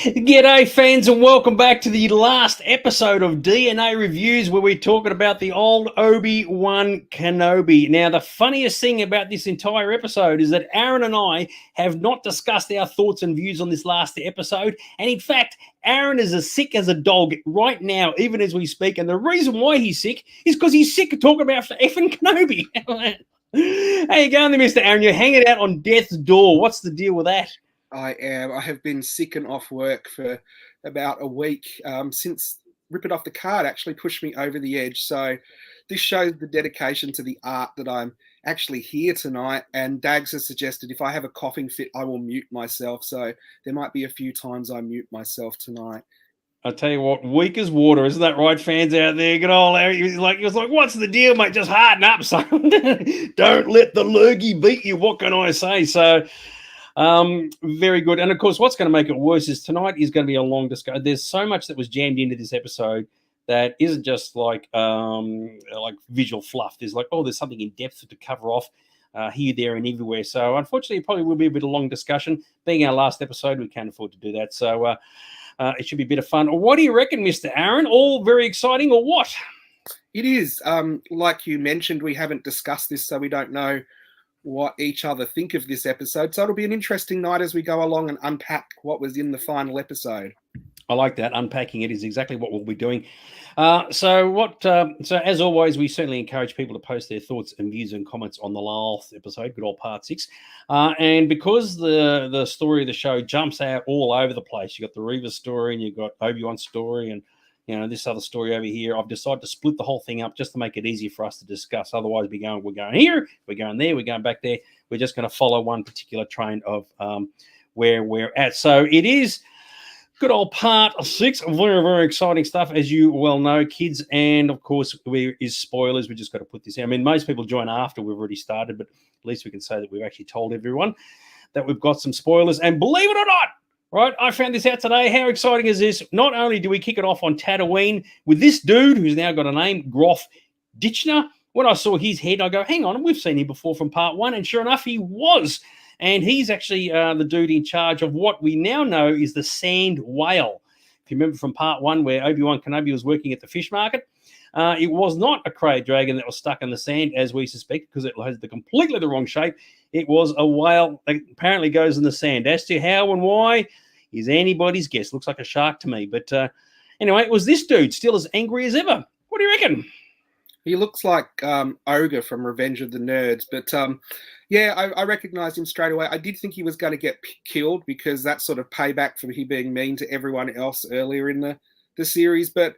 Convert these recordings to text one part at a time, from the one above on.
G'day, fans, and welcome back to the last episode of DNA Reviews, where we're talking about the old Obi-Wan Kenobi. Now, the funniest thing about this entire episode is that Aaron and I have not discussed our thoughts and views on this last episode. And in fact, Aaron is as sick as a dog right now, even as we speak. And the reason why he's sick is because he's sick of talking about effing Kenobi. How you going there, Mr. Aaron? You're hanging out on death's door. What's the deal with that? I am. I have been sick and off work for about a week since Rip It Off the Card actually pushed me over the edge. So this shows the dedication to the art that I'm actually here tonight. And Dags has suggested if I have a coughing fit, I will mute myself. So there might be a few times I mute myself tonight. I tell you what, weak as water, isn't that right, fans out there? Good old Larry. He was like, what's the deal, mate? Just harden up, son. Don't let the lurgy beat you. What can I say? So, very good. And of course, what's going to make it worse is tonight is going to be a long discussion. There's so much that was jammed into this episode that isn't just like visual fluff. There's there's something in depth to cover off here, there, and everywhere. So, unfortunately, it probably will be a bit of a long discussion. Being our last episode, we can't afford to do that. So, it should be a bit of fun. What do you reckon, Mr. Aaron? All very exciting, or what? It is. Like you mentioned, we haven't discussed this, so we don't know what each other think of this episode. So it'll be an interesting night as we go along and unpack what was in the final episode. I like that. Unpacking it is exactly what we'll be doing. So as always, we certainly encourage people to post their thoughts and views and comments on the last episode, good old part 6. And because the story of the show jumps out all over the place, you got the Reaver story and you've got Obi-Wan's story and this other story over here. I've decided to split the whole thing up just to make it easier for us to discuss. Otherwise, we're going here, we're going there, we're going back there. We're just going to follow one particular train of where we're at. So it is good old part 6. Very, very exciting stuff, as you well know, kids. And of course, is spoilers. We just got to put this out. I mean, most people join after we've already started, but at least we can say that we've actually told everyone that we've got some spoilers. And believe it or not, right, I found this out today. How exciting is this? Not only do we kick it off on Tatooine with this dude who's now got a name, Groff Ditchner. When I saw his head, I go, hang on, we've seen him before from part 1. And sure enough, he was. And he's actually the dude in charge of what we now know is the Sand Whale. If you remember from part 1 where Obi-Wan Kenobi was working at the fish market, it was not a Krayt dragon that was stuck in the sand, as we suspect, because it has completely the wrong shape. It was a whale that apparently goes in the sand. As to how and why is anybody's guess. Looks like a shark to me. But anyway, it was this dude, still as angry as ever. What do you reckon? He looks like Ogre from Revenge of the Nerds. But yeah, I recognized him straight away. I did think he was going to get killed because that's sort of payback for he being mean to everyone else earlier in the series. But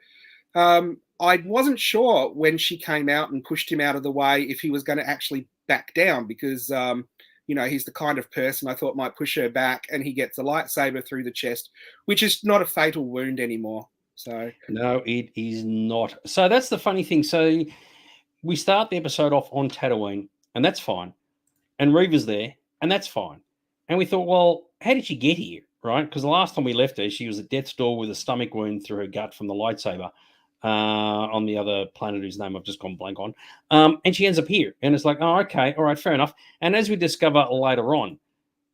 I wasn't sure when she came out and pushed him out of the way if he was going to actually back down because, he's the kind of person I thought might push her back, and he gets a lightsaber through the chest, which is not a fatal wound anymore. So no, it is not. So that's the funny thing. So we start the episode off on Tatooine, and that's fine. And Reva's there, and that's fine. And we thought, well, how did she get here, right? Because the last time we left her, she was at death's door with a stomach wound through her gut from the lightsaber on the other planet whose name I've just gone blank on. And she ends up here. And it's like, oh, okay, all right, fair enough. And as we discover later on,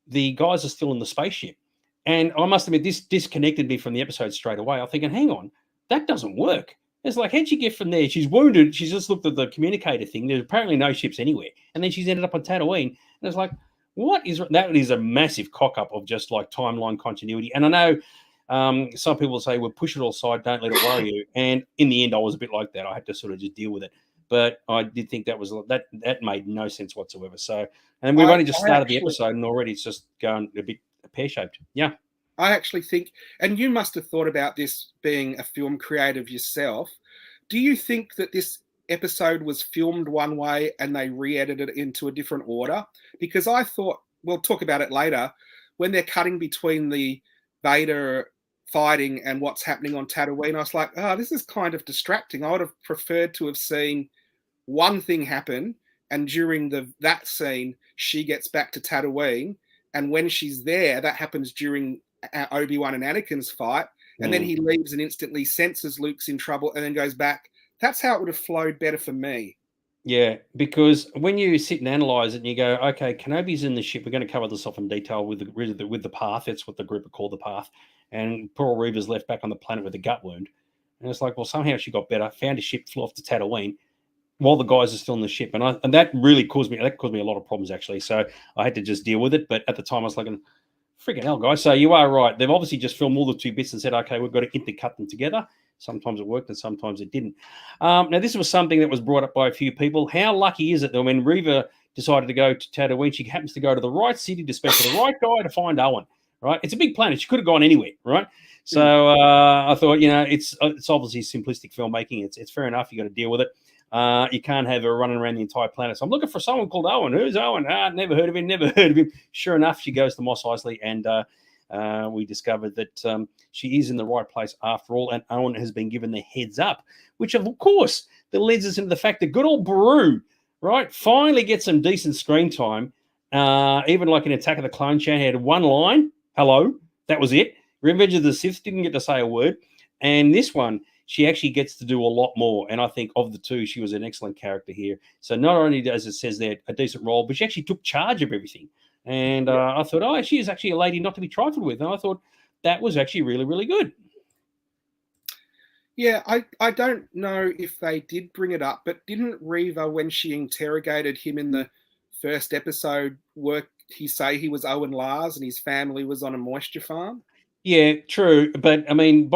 the guys are still in the spaceship. And I must admit, this disconnected me from the episode straight away. I'm thinking, hang on, that doesn't work. It's like, how'd she get from there? She's wounded. She's just looked at the communicator thing. There's apparently no ships anywhere. And then she's ended up on Tatooine. And it's like, what is that? Is a massive cock-up of just like timeline continuity. And I know some people say, well, push it all aside, don't let it worry you. And in the end, I was a bit like that. I had to sort of just deal with it. But I did think that made no sense whatsoever. So, and we've only just started the episode, and already it's just going a bit pear-shaped. Yeah. I actually think, and you must have thought about this being a film creative yourself. Do you think that this episode was filmed one way and they re-edited it into a different order? Because I thought, we'll talk about it later, when they're cutting between the Vader fighting and what's happening on Tatooine, I was like, this is kind of distracting. I would have preferred to have seen one thing happen, and during that scene, she gets back to Tatooine, and when she's there, that happens during Obi-Wan and Anakin's fight, and then he leaves and instantly senses Luke's in trouble and then goes back. That's how it would have flowed better for me. Yeah, because when you sit and analyze it and you go, okay, Kenobi's in the ship. We're going to cover this off in detail with the path. That's what the group are called, the path. And poor Reva's left back on the planet with a gut wound. And it's like, well, somehow she got better, found a ship, flew off to Tatooine while the guys are still in the ship. And that really caused me a lot of problems, actually. So I had to just deal with it. But at the time I was like, freaking hell, guys. So you are right. They've obviously just filmed all the two bits and said, okay, we've got to intercut them together. Sometimes it worked and sometimes it didn't. Now, this was something that was brought up by a few people. How lucky is it that when Reva decided to go to Tatooine, she happens to go to the right city to speak to the right guy to find Owen, right? It's a big planet. She could have gone anywhere, right? So I thought, it's obviously simplistic filmmaking. It's fair enough. You got to deal with it. You can't have her running around the entire planet. So I'm looking for someone called Owen. Who's Owen? Never heard of him. Never heard of him. Sure enough, she goes to Mos Eisley, and we discovered that she is in the right place after all, and Owen has been given the heads up, which of course that leads us into the fact that good old Beru, right, finally gets some decent screen time. Even like in Attack of the Clone Chan, he had one line, hello, that was it. Revenge of the Sith didn't get to say a word, and this one, she actually gets to do a lot more. And I think of the two, she was an excellent character here. So not only does it says there a decent role, but she actually took charge of everything. And I thought, she is actually a lady not to be trifled with. And I thought that was actually really, really good. Yeah, I don't know if they did bring it up, but didn't Reva, when she interrogated him in the first episode, he say he was Owen Lars and his family was on a moisture farm? Yeah, true. But, I mean,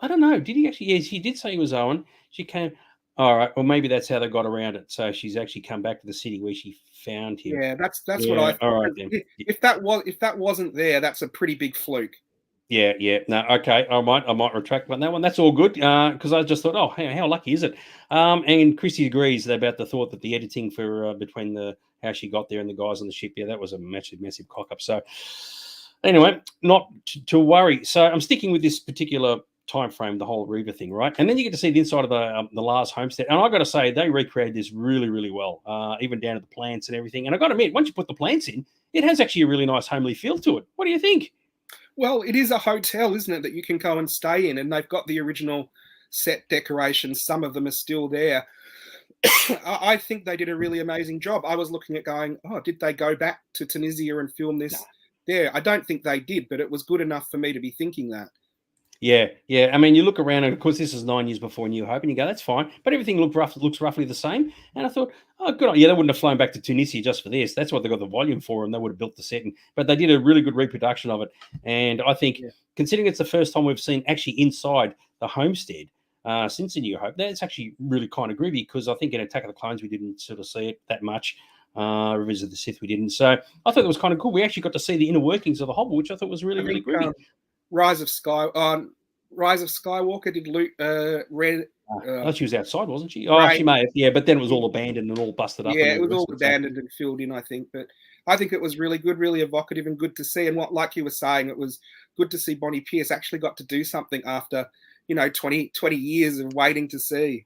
I don't know. Did he actually? Yes, he did say he was Owen. She came. All right. Well, maybe that's how they got around it. So she's actually come back to the city where she found him. Yeah, that's what I thought. All right, then. If that wasn't there, that's a pretty big fluke. Yeah. No, okay. I might retract on that one. That's all good. Because I just thought, how lucky is it? And Chrissy agrees about the thought that the editing for between how she got there and the guys on the ship, that was a massive cock up. So anyway, not to worry. So I'm sticking with this particular time frame, the whole Reva thing, right? And then you get to see the inside of the Lars homestead, and I got to say they recreated this really, really well, even down to the plants and everything. And I got to admit, once you put the plants in, it has actually a really nice homely feel to it. What do you think? Well, it is a hotel, isn't it, that you can go and stay in, and they've got the original set decorations. Some of them are still there. I think they did a really amazing job. I was looking at going, did they go back to Tunisia and film this there? I don't think they did, but it was good enough for me to be thinking that. Yeah. I mean, you look around, and of course, this is 9 years before New Hope, and you go, that's fine. But everything looks roughly the same. And I thought, good. Yeah, they wouldn't have flown back to Tunisia just for this. That's what they got the volume for, and they would have built the set. But they did a really good reproduction of it. And I think, considering it's the first time we've seen actually inside the homestead since the New Hope, that's actually really kind of groovy, because I think in Attack of the Clones, we didn't sort of see it that much. Revenge of the Sith, we didn't. So I thought it was kind of cool. We actually got to see the inner workings of the Hobble, which I thought was really, really groovy. Rise of Skywalker, did Luke read? She was outside, wasn't she? Oh, she may have. Yeah, but then it was all abandoned and all busted up. Yeah, it was all abandoned and filled in, I think. But I think it was really good, really evocative, and good to see. And like you were saying, it was good to see Bonnie Pierce actually got to do something after 20 years of waiting to see.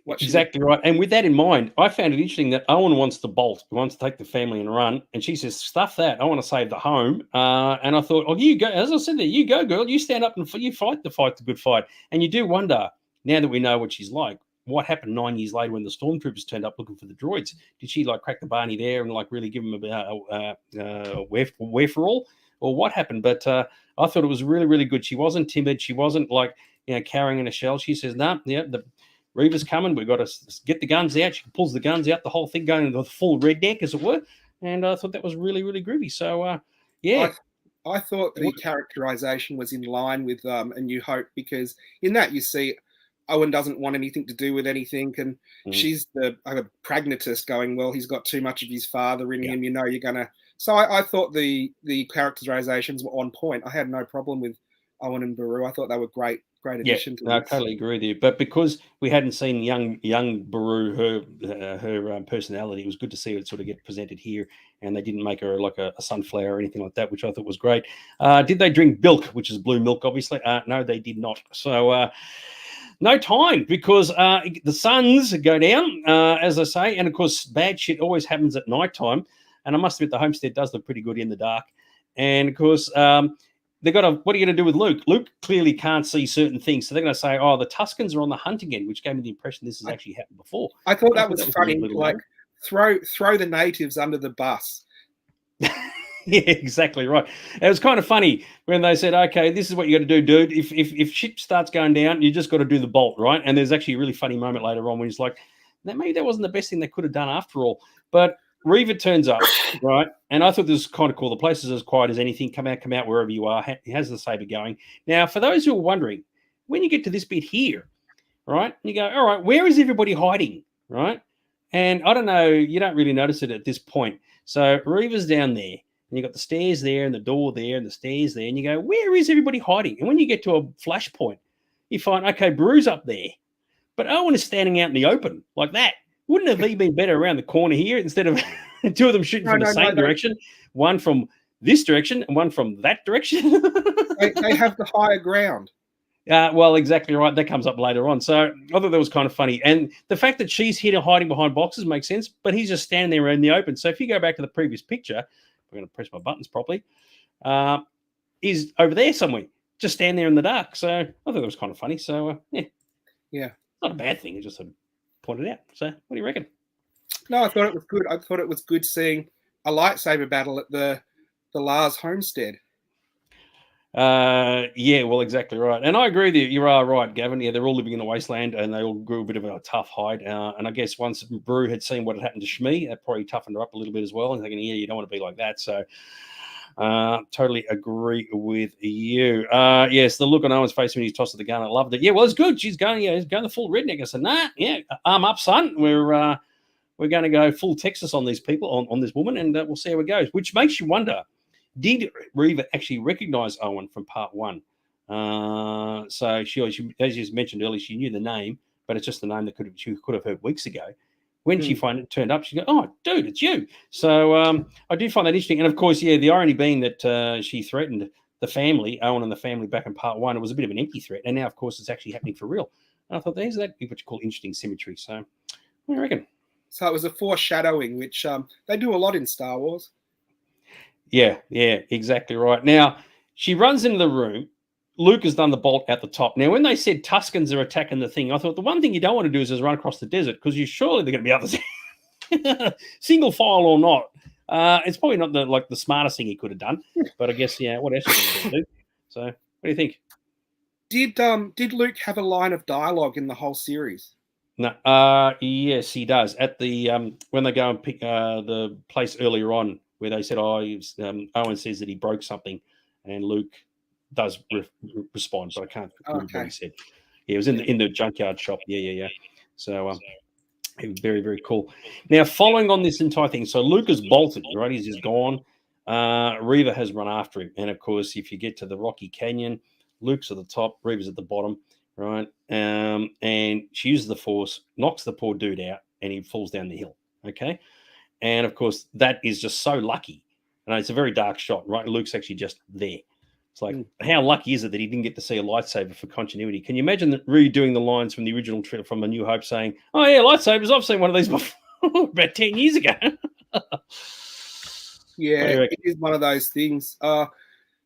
Exactly right. And with that in mind, I found it interesting that Owen wants to bolt, wants to take the family and run. And she says, stuff that. I want to save the home. And I thought, you go. As I said there, you go, girl. You stand up and you fight the good fight. And you do wonder, now that we know what she's like, what happened 9 years later when the stormtroopers turned up looking for the droids? Did she crack the Barney there and really give them a wherefore, or what happened? But I thought it was really, really good. She wasn't timid. She wasn't carrying in a shell. She says, the Reva's coming. We've got to get the guns out. She pulls the guns out, the whole thing going into the full redneck, as it were. And I thought that was really, really groovy. So, yeah. I thought the characterization was in line with A New Hope, because in that you see Owen doesn't want anything to do with anything. And she's a pragmatist going, well, he's got too much of his father in him. You're going to. So I thought the characterizations were on point. I had no problem with Owen and Beru. I thought they were great addition to this. I totally agree with you. But because we hadn't seen young Beru, her personality, it was good to see it sort of get presented here, and they didn't make her like a sunflower or anything like that, which I thought was great. Did they drink bilk, which is blue milk, obviously? No, they did not. So no time, because the suns go down, as I say, and of course bad shit always happens at night time. And I must admit the homestead does look pretty good in the dark. And of course, they've got to, what are you going to do with Luke? Luke clearly can't see certain things. So they're going to say, oh, the Tuskens are on the hunt again, which gave me the impression this has actually happened before. I thought that was funny. Like, throw the natives under the bus. Yeah, exactly right. It was kind of funny when they said, okay, this is what you got to do, dude. If shit starts going down, you just got to do the bolt, right? And there's actually a really funny moment later on when he's like, maybe that wasn't the best thing they could have done after all. But Reva turns up, right? And I thought this was kind of cool. The place is as quiet as anything. Come out wherever you are. He has the saber going. Now, for those who are wondering, when you get to this bit here, right, you go, all right, where is everybody hiding, right? And I don't know, you don't really notice it at this point. So Reva's down there, and you've got the stairs there, and the door there, and the stairs there, and you go, where is everybody hiding? And when you get to a flashpoint, you find, okay, Bru's up there, but Owen is standing out in the open like that. Wouldn't it have been better around the corner here instead of two of them shooting from the same direction, one from this direction and one from that direction? they have the higher ground. Well, exactly right. That comes up later on. So I thought that was kind of funny. And the fact that she's here hiding behind boxes makes sense, but he's just standing there in the open. So if you go back to the previous picture, I'm going to press my buttons properly, he's over there somewhere, just standing there in the dark. So I thought that was kind of funny. So, yeah. Not a bad thing. It just sort of pointed out. So what do you reckon? No, I thought it was good. I thought it was good seeing a lightsaber battle at the Lars homestead. Yeah, well, exactly right. And I agree with you. You are right, Gavin. Yeah, they're all living in the wasteland and they all grew a bit of a tough hide. And I guess once Bru had seen what had happened to Shmi, that probably toughened her up a little bit as well. And thinking, yeah, you don't want to be like that. So totally agree with you. Yes, the look on Owen's face when he's tossed the gun, I loved it. Yeah, well, it's good. She's going, he's going the full redneck. I said, nah, yeah, arm up, son. We're going to go full Texas on these people, on this woman, and we'll see how it goes. Which makes you wonder, did Reva actually recognize Owen from part one? So she, as you mentioned earlier, she knew the name, but it's just the name that she could have heard weeks ago. When she turned up, she go, oh, dude, it's you. So I do find that interesting. And, of course, yeah, the irony being that she threatened the family, Owen and the family, back in part one. It was a bit of an empty threat. And now, of course, it's actually happening for real. And I thought, there's that, what you call interesting symmetry. So what do you reckon? So it was a foreshadowing, which they do a lot in Star Wars. Yeah, exactly right. Now, she runs into the room. Luke has done the bolt at the top. Now, when they said Tuskens are attacking the thing, I thought the one thing you don't want to do is run across the desert because surely they're going to be others. Single file or not. It's probably not the smartest thing he could have done. But I guess, yeah, what else are you going to do? So, what do you think? Did Luke have a line of dialogue in the whole series? No, yes, he does. At the when they go and pick the place earlier on where they said, Owen says that he broke something, and Luke does respond, but I can't remember what he said. Yeah, it was in the junkyard shop. Yeah. So very, very cool. Now, following on this entire thing, so Luke has bolted, right? He's just gone. Reva has run after him, and of course, if you get to the Rocky Canyon, Luke's at the top, Reva's at the bottom. Right, and she uses the force, knocks the poor dude out, and he falls down the hill. Okay, and of course that is just so lucky. And it's a very dark shot, right? Luke's actually just there. It's like, how lucky is it that he didn't get to see a lightsaber for continuity? Can you imagine redoing the lines from the original trailer from A New Hope, saying, "Oh yeah, lightsabers! I've seen one of these before, about 10 years ago." Yeah, it is one of those things.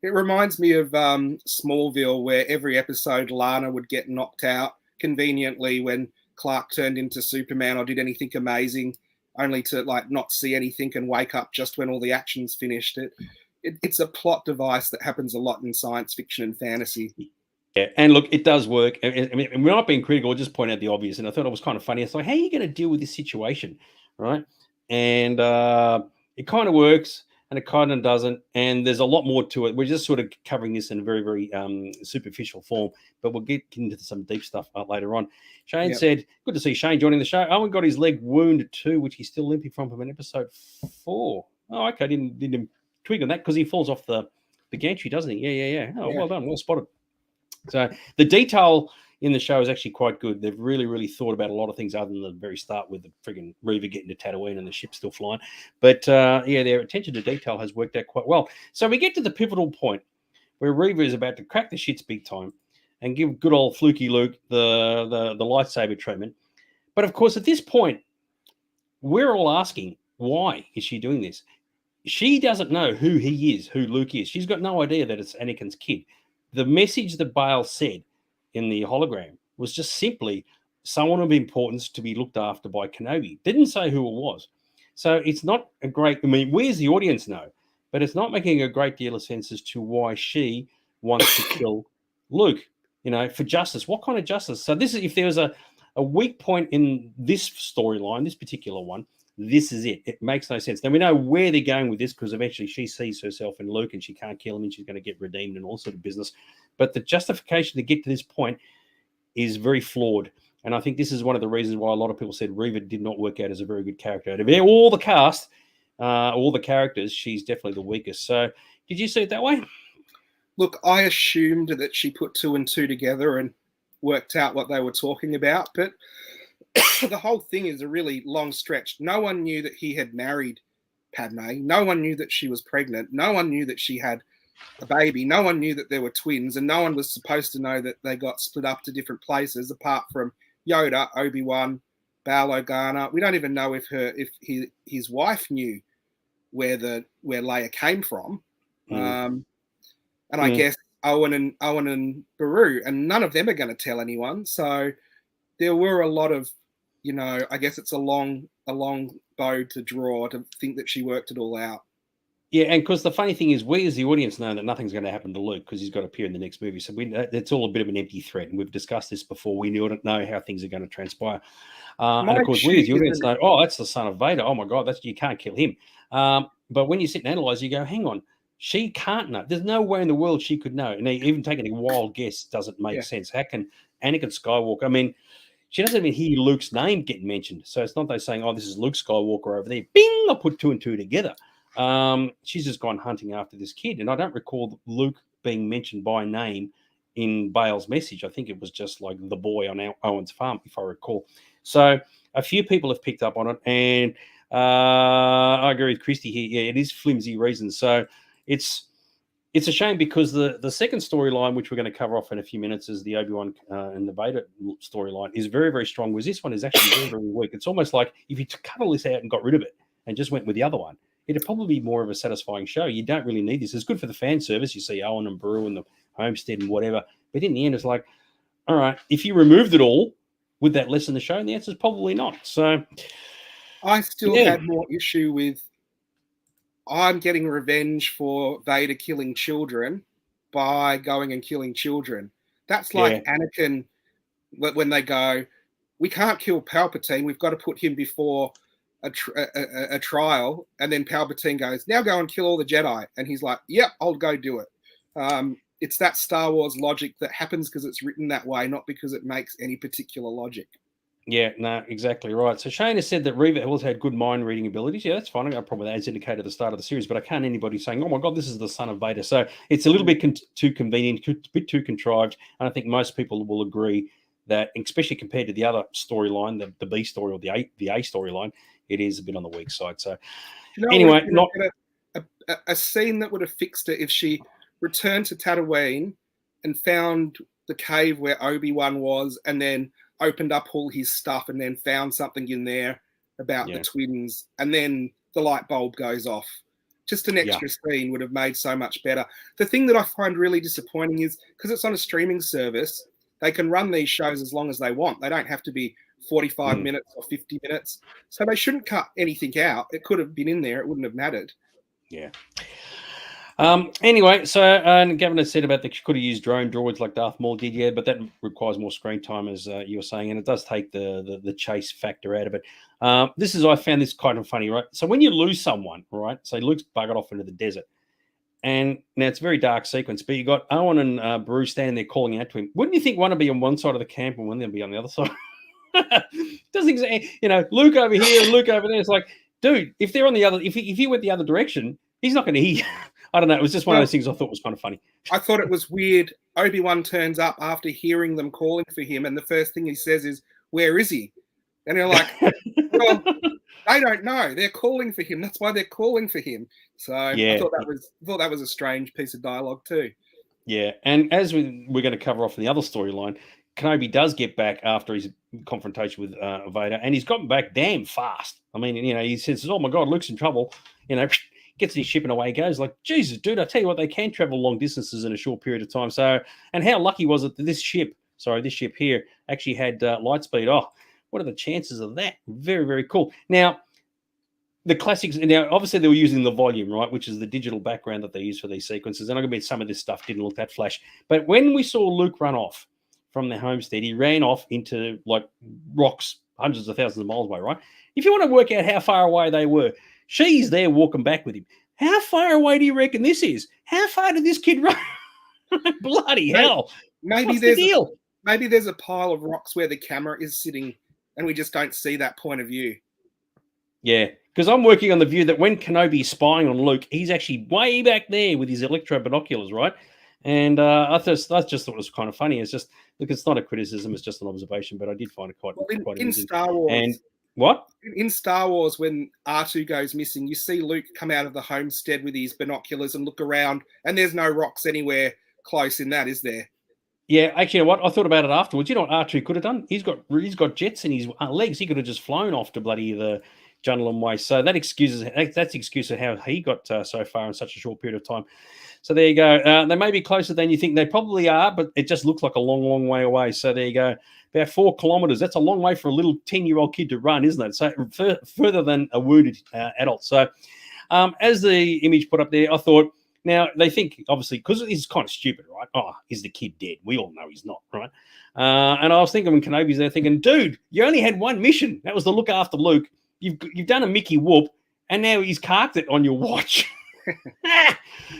It reminds me of Smallville, where every episode Lana would get knocked out conveniently when Clark turned into Superman or did anything amazing, only to not see anything and wake up just when all the action's finished. It's a plot device that happens a lot in science fiction and fantasy. Yeah, and look, it does work. I mean, we're not being critical, we'll just point out the obvious. And I thought it was kind of funny. It's like, how are you going to deal with this situation, right? And it kind of works. And it kind of doesn't, and there's a lot more to it. We're just sort of covering this in a very, very superficial form, but we'll get into some deep stuff later on. Shane said, good to see Shane joining the show. Owen got his leg wounded too, which he's still limping from an episode 4. Oh, okay, didn't twig on that because he falls off the gantry, doesn't he? Yeah. Oh, well done, well spotted. So the detail in the show is actually quite good. They've really, really thought about a lot of things other than the very start with the friggin' Reva getting to Tatooine and the ship still flying. But their attention to detail has worked out quite well. So we get to the pivotal point where Reva is about to crack the shits big time and give good old Fluky Luke the lightsaber treatment. But of course, at this point, we're all asking, why is she doing this? she doesn't know who he is, who Luke is. She's got no idea that it's Anakin's kid. The message that Bale said in the hologram was just simply someone of importance to be looked after by Kenobi. Didn't say who it was. So it's not a great, I mean, we as the audience know, but it's not making a great deal of sense as to why she wants to kill Luke, for justice. What kind of justice? So this is, if there was a weak point in this storyline, this particular one, this is it. It makes no sense. Now we know where they're going with this because eventually she sees herself in Luke and she can't kill him and she's going to get redeemed and all sort of business. But the justification to get to this point is very flawed. And I think this is one of the reasons why a lot of people said Reva did not work out as a very good character. Out of all the cast, all the characters, she's definitely the weakest. So did you see it that way? Look, I assumed that she put 2 and 2 together and worked out what they were talking about. But the whole thing is a really long stretch. No one knew that he had married Padme. No one knew that she was pregnant. No one knew that she had a baby. No one knew that there were twins. And no one was supposed to know that they got split up to different places apart from Yoda, Obi-Wan, Bail Organa. We don't even know if his wife knew where Leia came from. And I guess Owen and Beru, and none of them are going to tell anyone. So there were a lot of, I guess it's a long bow to draw to think that she worked it all out. Yeah, and because the funny thing is, we as the audience know that nothing's going to happen to Luke because he's got to appear in the next movie. So it's all a bit of an empty threat, and we've discussed this before. We don't know how things are going to transpire. And of course, we as the audience know, oh, that's the son of Vader. Oh my God, you can't kill him. But when you sit and analyze, you go, hang on, she can't know. There's no way in the world she could know. And even taking a wild guess doesn't make sense. How can Anakin Skywalker? I mean, she doesn't even hear Luke's name get mentioned. So it's not they saying, oh, this is Luke Skywalker over there. Bing, I put 2 and 2 together. She's just gone hunting after this kid. And I don't recall Luke being mentioned by name in Bale's message. I think it was just like the boy on Owen's farm, if I recall. So a few people have picked up on it. And I agree with Christy here. Yeah, it is flimsy reasons. So it's a shame because the second storyline, which we're going to cover off in a few minutes, is the Obi-Wan and the Vader storyline, is very, very strong, whereas this one is actually very, very weak. It's almost like if you cut all this out and got rid of it and just went with the other one, it'd probably be more of a satisfying show. You don't really need this. It's good for the fan service. You see Owen and Beru and the homestead and whatever. But in the end, it's like, all right, if you removed it all, would that lessen the show? And the answer is probably not. So I still had more issue with I'm getting revenge for Vader killing children by going and killing children. That's like Anakin when they go, we can't kill Palpatine. We've got to put him before a trial. And then Palpatine goes, now go and kill all the Jedi. And he's like, yep, I'll go do it. It's that Star Wars logic that happens because it's written that way, not because it makes any particular logic. Yeah, no, exactly right. So Shane has said that Reva also had good mind reading abilities. Yeah, that's fine. I got a problem with that as indicated at the start of the series, but I can't anybody saying, oh my God, this is the son of Vader. So it's a little bit too convenient, a bit too contrived. And I think most people will agree that, especially compared to the other storyline, the B story or the A storyline, it is a bit on the weak side. So anyway, not a scene that would have fixed it if she returned to Tatooine and found the cave where Obi-Wan was and then opened up all his stuff and then found something in there about the twins, and then the light bulb goes off. Just an extra scene would have made so much better. The thing that I find really disappointing is because it's on a streaming service, they can run these shows as long as they want. They don't have to be 45 minutes or 50 minutes. So they shouldn't cut anything out. It could have been in there. It wouldn't have mattered. Yeah. Anyway, so Gavin has said about they could have used drone droids like Darth Maul did, but that requires more screen time, as you were saying, and it does take the chase factor out of it. I found this kind of funny, right? So when you lose someone, right? So Luke's buggered off into the desert, and now it's a very dark sequence, but you got Owen and Beru standing there calling out to him. Wouldn't you think one would be on one side of the camp and one would be on the other side? Doesn't exactly, Luke over here and Luke over there. It's like, dude, if they're on the other, if he went the other direction, he's not going to hear. I don't know. It was just one of those things I thought was kind of funny. I thought it was weird. Obi-Wan turns up after hearing them calling for him, and the first thing he says is, where is he? And they're like, well, they don't know. They're calling for him. That's why they're calling for him. So I thought that was a strange piece of dialogue too. Yeah, and as we're going to cover off in the other storyline, Kenobi does get back after his confrontation with Vader, and he's gotten back damn fast. I mean, he says, oh my God, Luke's in trouble. gets in his ship and away he goes. Like, Jesus, dude, I tell you what, they can travel long distances in a short period of time. So, and how lucky was it that this ship here actually had light speed? Oh, what are the chances of that? Very, very cool. Now, the classics, now obviously they were using the volume, right, which is the digital background that they use for these sequences. And I admit some of this stuff didn't look that flash. But when we saw Luke run off from the homestead, he ran off into like rocks, hundreds of thousands of miles away, right? If you want to work out how far away they were, she's there walking back with him. How far away do you reckon this is? How far did this kid run? Bloody hell. Maybe What's the deal? Maybe there's a pile of rocks where the camera is sitting and we just don't see that point of view. Yeah, because I'm working on the view that when Kenobi is spying on Luke, he's actually way back there with his electro binoculars, right? And I just thought it was kind of funny. It's just, look, it's not a criticism, it's just an observation, but I did find it quite in Star Wars. And what? In Star Wars, when R2 goes missing, you see Luke come out of the homestead with his binoculars and look around, and there's no rocks anywhere close in that, is there? Yeah, actually, you know what? I thought about it afterwards. You know what R2 could have done? He's got jets in his legs. He could have just flown off to bloody the Jundland Way. So that's the excuse of how he got so far in such a short period of time. So there you go. They may be closer than you think. They probably are, but it just looks like a long, long way away. So there you go. About 4 kilometers. That's a long way for a little 10-year-old kid to run, isn't it? So further than a wounded adult. So as the image put up there, I thought, now they think, obviously, because it's kind of stupid, right? Oh, is the kid dead? We all know he's not, right? And I was thinking when Kenobi's there thinking, dude, you only had one mission. That was to look after Luke. You've done a Mickey whoop, and now he's carked it on your watch.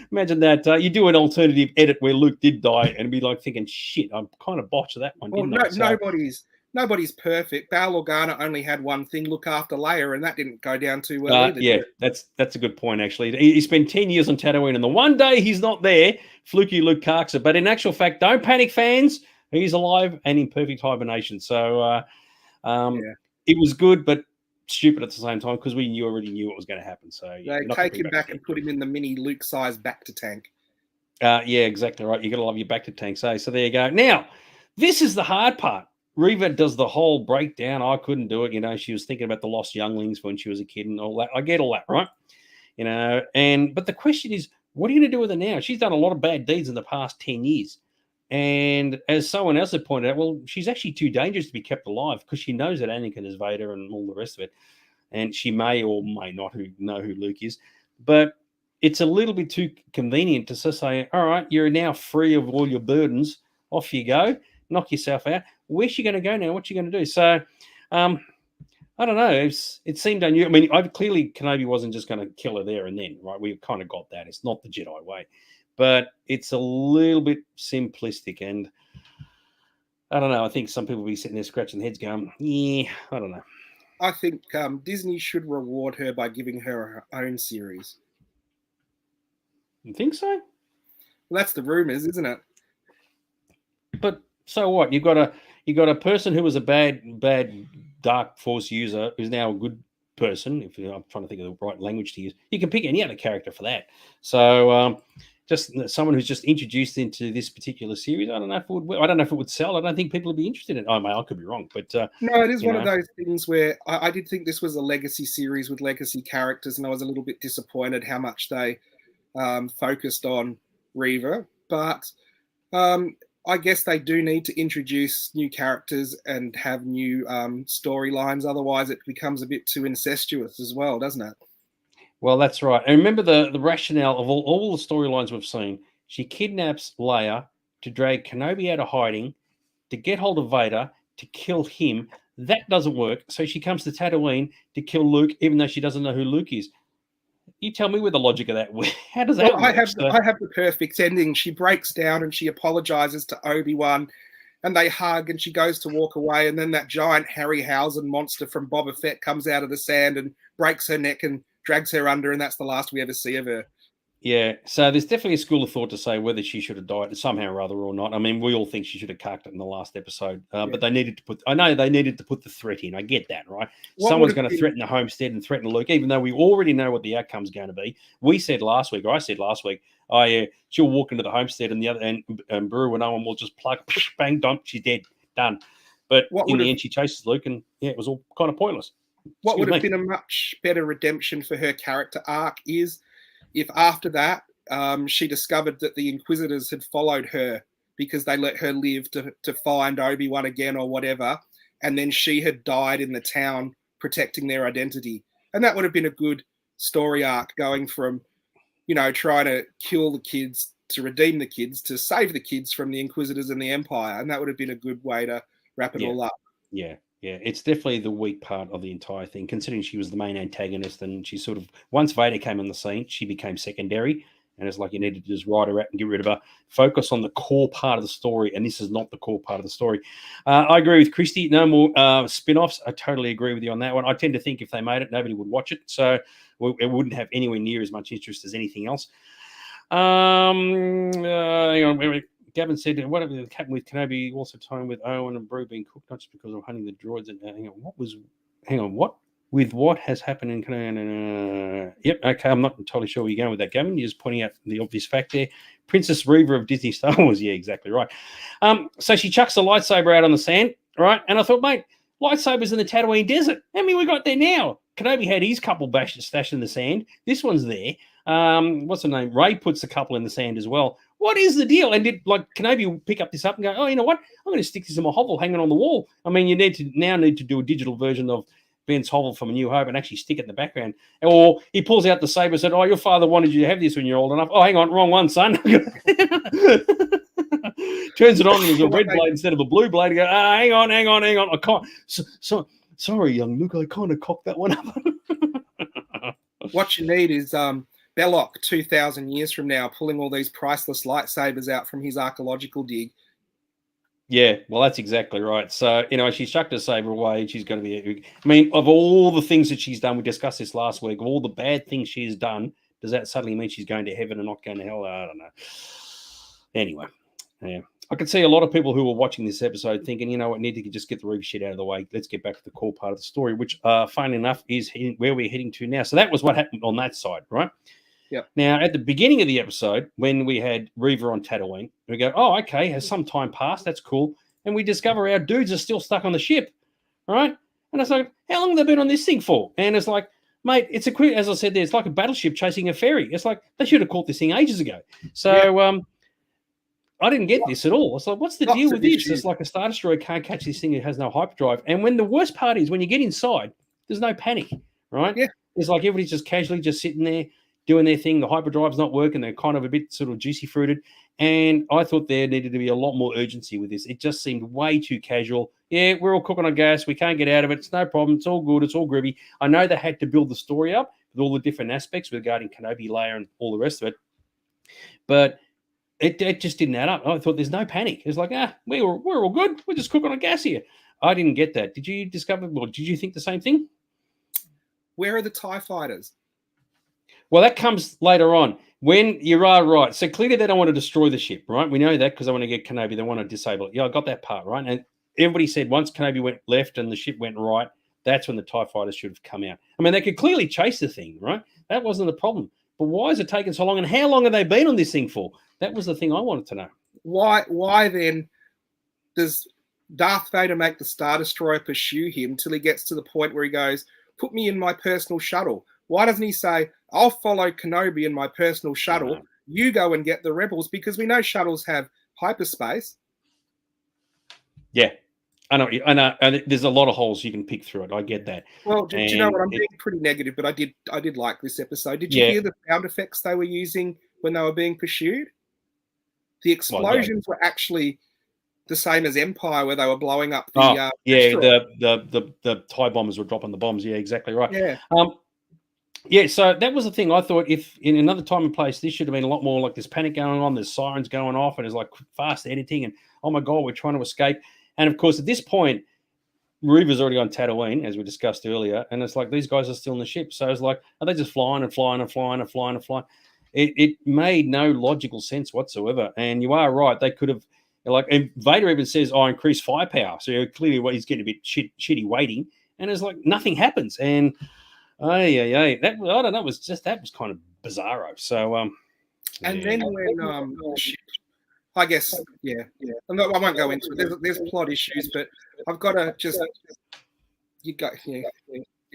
Imagine that. You do an alternative edit where Luke did die and be like thinking, shit, I kind of botched that one, well, didn't I? So, nobody's perfect. Bail Organa only had one thing, look after Leia, and that didn't go down too well either. Yeah, that's a good point, actually. He spent 10 years on Tatooine, and the one day he's not there, fluky Luke carks it. But in actual fact, don't panic, fans. He's alive and in perfect hibernation. So it was good, but stupid at the same time because we already knew what was going to happen. So they take him back and put him in the mini Luke-size back-to-tank. Yeah, exactly right. You got to love your back-to-tank. So there you go. Now, this is the hard part. Reva does the whole breakdown. I couldn't do it. You know, she was thinking about the lost younglings when she was a kid and all that. I get all that, right? You know, but the question is, what are you going to do with her now? She's done a lot of bad deeds in the past 10 years. And as someone else had pointed out, well, she's actually too dangerous to be kept alive because she knows that Anakin is Vader and all the rest of it. And she may or may not know who Luke is. But it's a little bit too convenient to say, all right, you're now free of all your burdens. Off you go. Knock yourself out. Where's she going to go now? What's she going to do? So, I don't know. It seemed unusual. I mean, clearly Kenobi wasn't just going to kill her there and then, right? We've kind of got that. It's not the Jedi way. But it's a little bit simplistic. And I don't know. I think some people will be sitting there scratching their heads going, yeah, I don't know. I think Disney should reward her by giving her own series. You think so? Well, that's the rumors, isn't it? But so what? You got a person who was a bad dark force user who's now a good person. If I'm trying to think of the right language to use, you can pick any other character for that. So just someone who's just introduced into this particular series. I don't know if it would sell. I don't think people would be interested in it. I could be wrong, but no, it is one of those things where I did think this was a legacy series with legacy characters, and I was a little bit disappointed how much they focused on Reva. But I guess they do need to introduce new characters and have new storylines. Otherwise, it becomes a bit too incestuous as well, doesn't it? Well, that's right. And remember the rationale of all the storylines we've seen. She kidnaps Leia to drag Kenobi out of hiding, to get hold of Vader, to kill him. That doesn't work. So she comes to Tatooine to kill Luke, even though she doesn't know who Luke is. You tell me where the logic of that. How does that work? I have the perfect ending. She breaks down and she apologizes to Obi-Wan, and they hug, and she goes to walk away, and then that giant Harryhausen monster from Boba Fett comes out of the sand and breaks her neck and drags her under, and that's the last we ever see of her. Yeah, so there's definitely a school of thought to say whether she should have died somehow or other or not. I mean, we all think she should have carked it in the last episode, but they needed to put the threat in. I get that, right? Someone's going to threaten the homestead and threaten Luke, even though we already know what the outcome's going to be. I said last week, oh yeah, she'll walk into the homestead and the other and Brew and Owen will just plug, bang, dump, she's dead, done. But in the end, she chases Luke, and it was all kind of pointless. What would have been a much better redemption for her character arc is if after that she discovered that the Inquisitors had followed her because they let her live to find Obi-Wan again or whatever, and then she had died in the town protecting their identity. And that would have been a good story arc, going from, trying to kill the kids to redeem the kids to save the kids from the Inquisitors and the Empire. And that would have been a good way to wrap it all up. Yeah. It's definitely the weak part of the entire thing, considering she was the main antagonist, and she sort of, once Vader came on the scene, she became secondary. And it's like you need to just write her out and get rid of her. Focus on the core part of the story, and this is not the core part of the story. I agree with Christy. No more spin-offs. I totally agree with you on that one. I tend to think if they made it, nobody would watch it, so it wouldn't have anywhere near as much interest as anything else. Hang on. Gavin said, what the captain with Kenobi also time with Owen and Brew being cooked, not just because of hunting the droids. And what? With what has happened in yep, okay, I'm not entirely sure where you're going with that, Gavin. You're just pointing out the obvious fact there. Princess Reva of Disney Star Wars, yeah, exactly right. So she chucks the lightsaber out on the sand, right? And I thought, mate, lightsabers in the Tatooine desert. How many we got there now? Kenobi had his couple stashed in the sand. This one's there. What's her name? Ray puts a couple in the sand as well. What is the deal? And did Kenobi pick up this up and go, oh, you know what? I'm going to stick this in my hovel hanging on the wall. I mean, you need to do a digital version of Ben's hovel from A New Hope and actually stick it in the background. Or he pulls out the saber and said, oh, your father wanted you to have this when you're old enough. Oh, hang on, wrong one, son. Turns it on and there's a red blade instead of a blue blade. Go, hang on. I can't. Sorry, young Luke, I kind of cocked that one up. What you need is Belloc 2,000 years from now pulling all these priceless lightsabers out from his archaeological dig. Yeah, well, that's exactly right. So, she chucked her saber away and she's going to be... I mean, of all the things that she's done, we discussed this last week, of all the bad things she's done, does that suddenly mean she's going to heaven and not going to hell? I don't know. Anyway, yeah. I could see a lot of people who were watching this episode thinking, you know what, need to just get the Reva shit out of the way. Let's get back to the core part of the story, which, funnily enough, is where we're heading to now. So that was what happened on that side, right? Yep. Now, at the beginning of the episode, when we had Reva on Tatooine, we go, oh, okay, has some time passed? That's cool. And we discover our dudes are still stuck on the ship, right? And it's like, how long have they been on this thing for? And it's like, mate, it's as I said there, it's like a battleship chasing a ferry. It's like they should have caught this thing ages ago. So I didn't get this at all. It's like, what's the deal with this? It's like a Star Destroyer can't catch this thing. It has no hyperdrive. And when the worst part is when you get inside, there's no panic, right? Yeah. It's like everybody's just casually just sitting there doing their thing. The hyperdrive's not working. They're kind of a bit sort of juicy fruited. And I thought there needed to be a lot more urgency with this. It just seemed way too casual. Yeah, we're all cooking on gas. We can't get out of it. It's no problem. It's all good. It's all groovy. I know they had to build the story up with all the different aspects regarding Kenobi, Leia, and all the rest of it. But it just didn't add up. I thought there's no panic. It's like, we're all good. We're just cooking on gas here. I didn't get that. Did you discover, or did you think the same thing? Where are the TIE fighters? Well, that comes later on. When you are right. So clearly they don't want to destroy the ship, right? We know that because they want to get Kenobi. They want to disable it. Yeah, I got that part, right? And everybody said once Kenobi went left and the ship went right, that's when the TIE fighters should have come out. I mean, they could clearly chase the thing, right? That wasn't the problem. But why is it taking so long? And how long have they been on this thing for? That was the thing I wanted to know. Why then does Darth Vader make the Star Destroyer pursue him till he gets to the point where he goes, put me in my personal shuttle? Why doesn't he say, I'll follow Kenobi in my personal shuttle, you go and get the rebels? Because we know shuttles have hyperspace. Yeah, I know. And there's a lot of holes you can pick through it. I get that. Well, do you know what? I'm being pretty negative, but I did like this episode. Did you hear the sound effects they were using when they were being pursued? The explosions were actually the same as Empire, where they were blowing up the the TIE bombers were dropping the bombs. Yeah, exactly right. Yeah. Yeah, so that was the thing. I thought if in another time and place, this should have been a lot more like there's panic going on, there's sirens going off, and there's like fast editing, and oh my God, we're trying to escape. And of course, at this point, Reva's already on Tatooine, as we discussed earlier, and it's like these guys are still in the ship. So it's like, are they just flying and flying and flying and flying and flying? It made no logical sense whatsoever. And you are right, they could have, like, and Vader even says, "Oh, increase firepower." So clearly, he's getting a bit shitty waiting, and it's like nothing happens. And that I don't know. That was kind of bizarro. So and then when I guess I won't go into it. There's plot issues, but I've got to just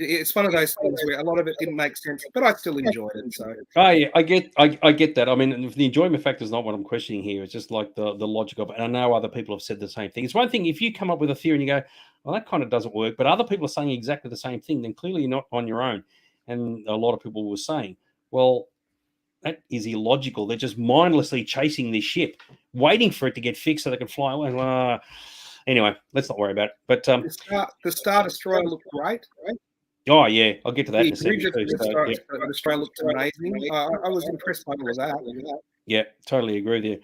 It's one of those things where a lot of it didn't make sense, but I still enjoyed it. So I get that. I mean, the enjoyment factor is not what I'm questioning here. It's just like the logic of it. And I know other people have said the same thing. It's one thing if you come up with a theory and you go, well, that kind of doesn't work, but other people are saying exactly the same thing, then clearly you're not on your own. And a lot of people were saying, well, that is illogical. They're just mindlessly chasing this ship, waiting for it to get fixed so they can fly away. Anyway, let's not worry about it. But the Star Destroyer looked great, right? Oh, yeah, I'll get to that in a bridge second. of the Destroyer looked amazing. I was impressed by all of that. Yeah, totally agree with you.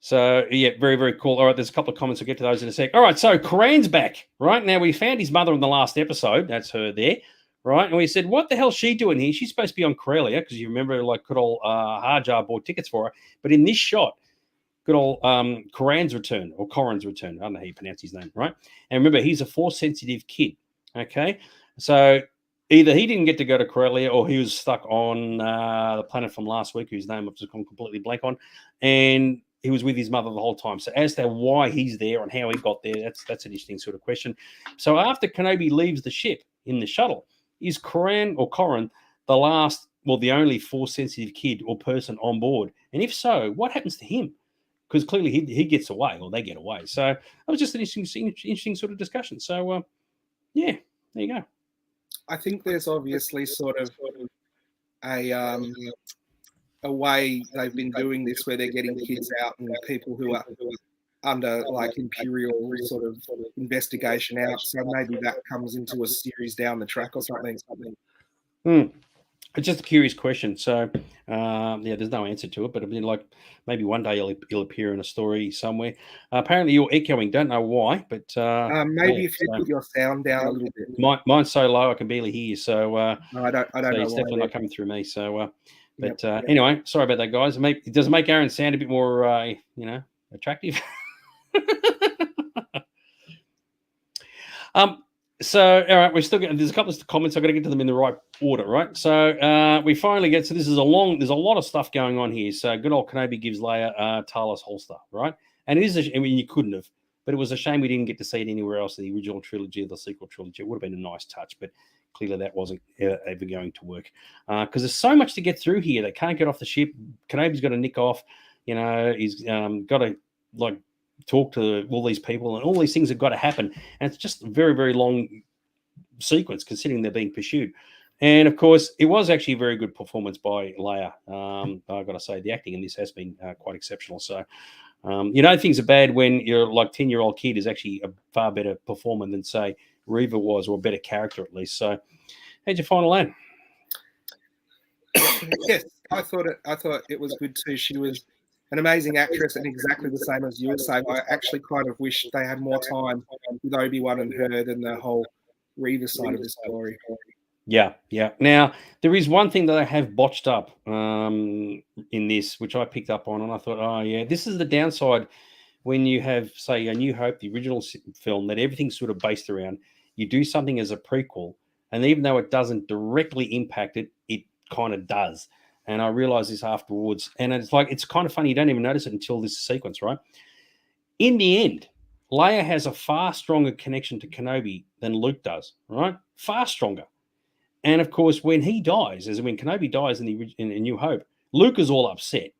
So, yeah, very, very cool. All right, there's a couple of comments. I'll get to those in a sec. All right, so Karan's back, right? Now, we found his mother in the last episode. That's her there, right? And we said, what the hell's she doing here? She's supposed to be on Corellia because you remember, like, good old Hajar bought tickets for her. But in this shot, good old Karan's return, or Corin's return. I don't know how you pronounce his name, right? And remember, he's a Force-sensitive kid. Okay, so either he didn't get to go to Corellia or he was stuck on the planet from last week, whose name I've just gone completely blank on, and he was with his mother the whole time. So as to why he's there and how he got there, that's an interesting sort of question. So after Kenobi leaves the ship in the shuttle, is Corin the only Force-sensitive kid or person on board? And if so, what happens to him? Because clearly he gets away, or they get away. So that was just an interesting sort of discussion. So, yeah, there you go. I think there's obviously sort of a way they've been doing this where they're getting kids out and people who are under like imperial sort of investigation out. So maybe that comes into a series down the track or something. It's just a curious question. So, there's no answer to it, but I mean, like maybe one day he'll appear in a story somewhere. Apparently, you're echoing. Don't know why, but maybe if you put your sound down a little bit. Mine's so low I can barely hear you. So no, I don't know. It's definitely not coming through me. So, anyway, sorry about that, guys. Does it make Aaron sound a bit more, attractive? So, all right, there's a couple of comments. I've got to get to them in the right order, right? So, we finally get, there's a lot of stuff going on here. So, good old Kenobi gives Leia Tala's holster, right? And it is, you couldn't have, but it was a shame we didn't get to see it anywhere else in the original trilogy or the sequel trilogy. It would have been a nice touch, but clearly that wasn't ever going to work. Because there's so much to get through here. They can't get off the ship. Kenobi's got to nick off. He's got to, like, talk to all these people, and all these things have got to happen, and it's just a very, very long sequence considering they're being pursued. And of course, it was actually a very good performance by Leia. I've got to say the acting in this has been quite exceptional. So things are bad when your 10-year-old kid is actually a far better performer than say Reva was, or a better character at least. So how'd you find that? Yes, I thought it was good too. She was an amazing actress, and exactly the same as you were saying. I actually kind of wish they had more time with Obi-Wan and her than the whole Reva side of the story. Yeah. Now, there is one thing that I have botched up in this, which I picked up on, and I thought, this is the downside when you have, say, A New Hope, the original film, that everything's sort of based around. You do something as a prequel, and even though it doesn't directly impact it, it kind of does. And I realized this afterwards. And it's kind of funny. You don't even notice it until this sequence, right? In the end, Leia has a far stronger connection to Kenobi than Luke does, right? Far stronger. And of course, when he dies, as when Kenobi dies in A New Hope, Luke is all upset.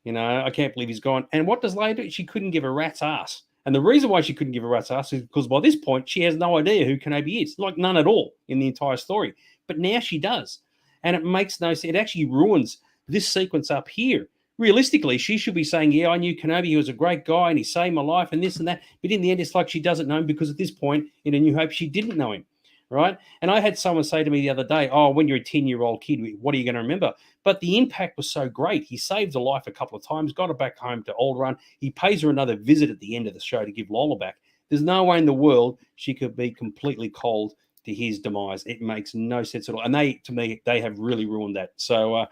I can't believe he's gone. And what does Leia do? She couldn't give a rat's ass. And the reason why she couldn't give a rat's ass is because by this point, she has no idea who Kenobi is. Like none at all in the entire story. But now she does. And it makes no sense. It actually ruins this sequence up here. Realistically, she should be saying, I knew Kenobi. He was a great guy and he saved my life and this and that. But in the end, it's like she doesn't know him because at this point in A New Hope, she didn't know him, right? And I had someone say to me the other day, when you're a 10-year-old kid, what are you going to remember? But the impact was so great. He saved her life a couple of times, got her back home to Alderaan. He pays her another visit at the end of the show to give Lola back. There's no way in the world she could be completely cold to his demise. It makes no sense at all. And they have really ruined that. So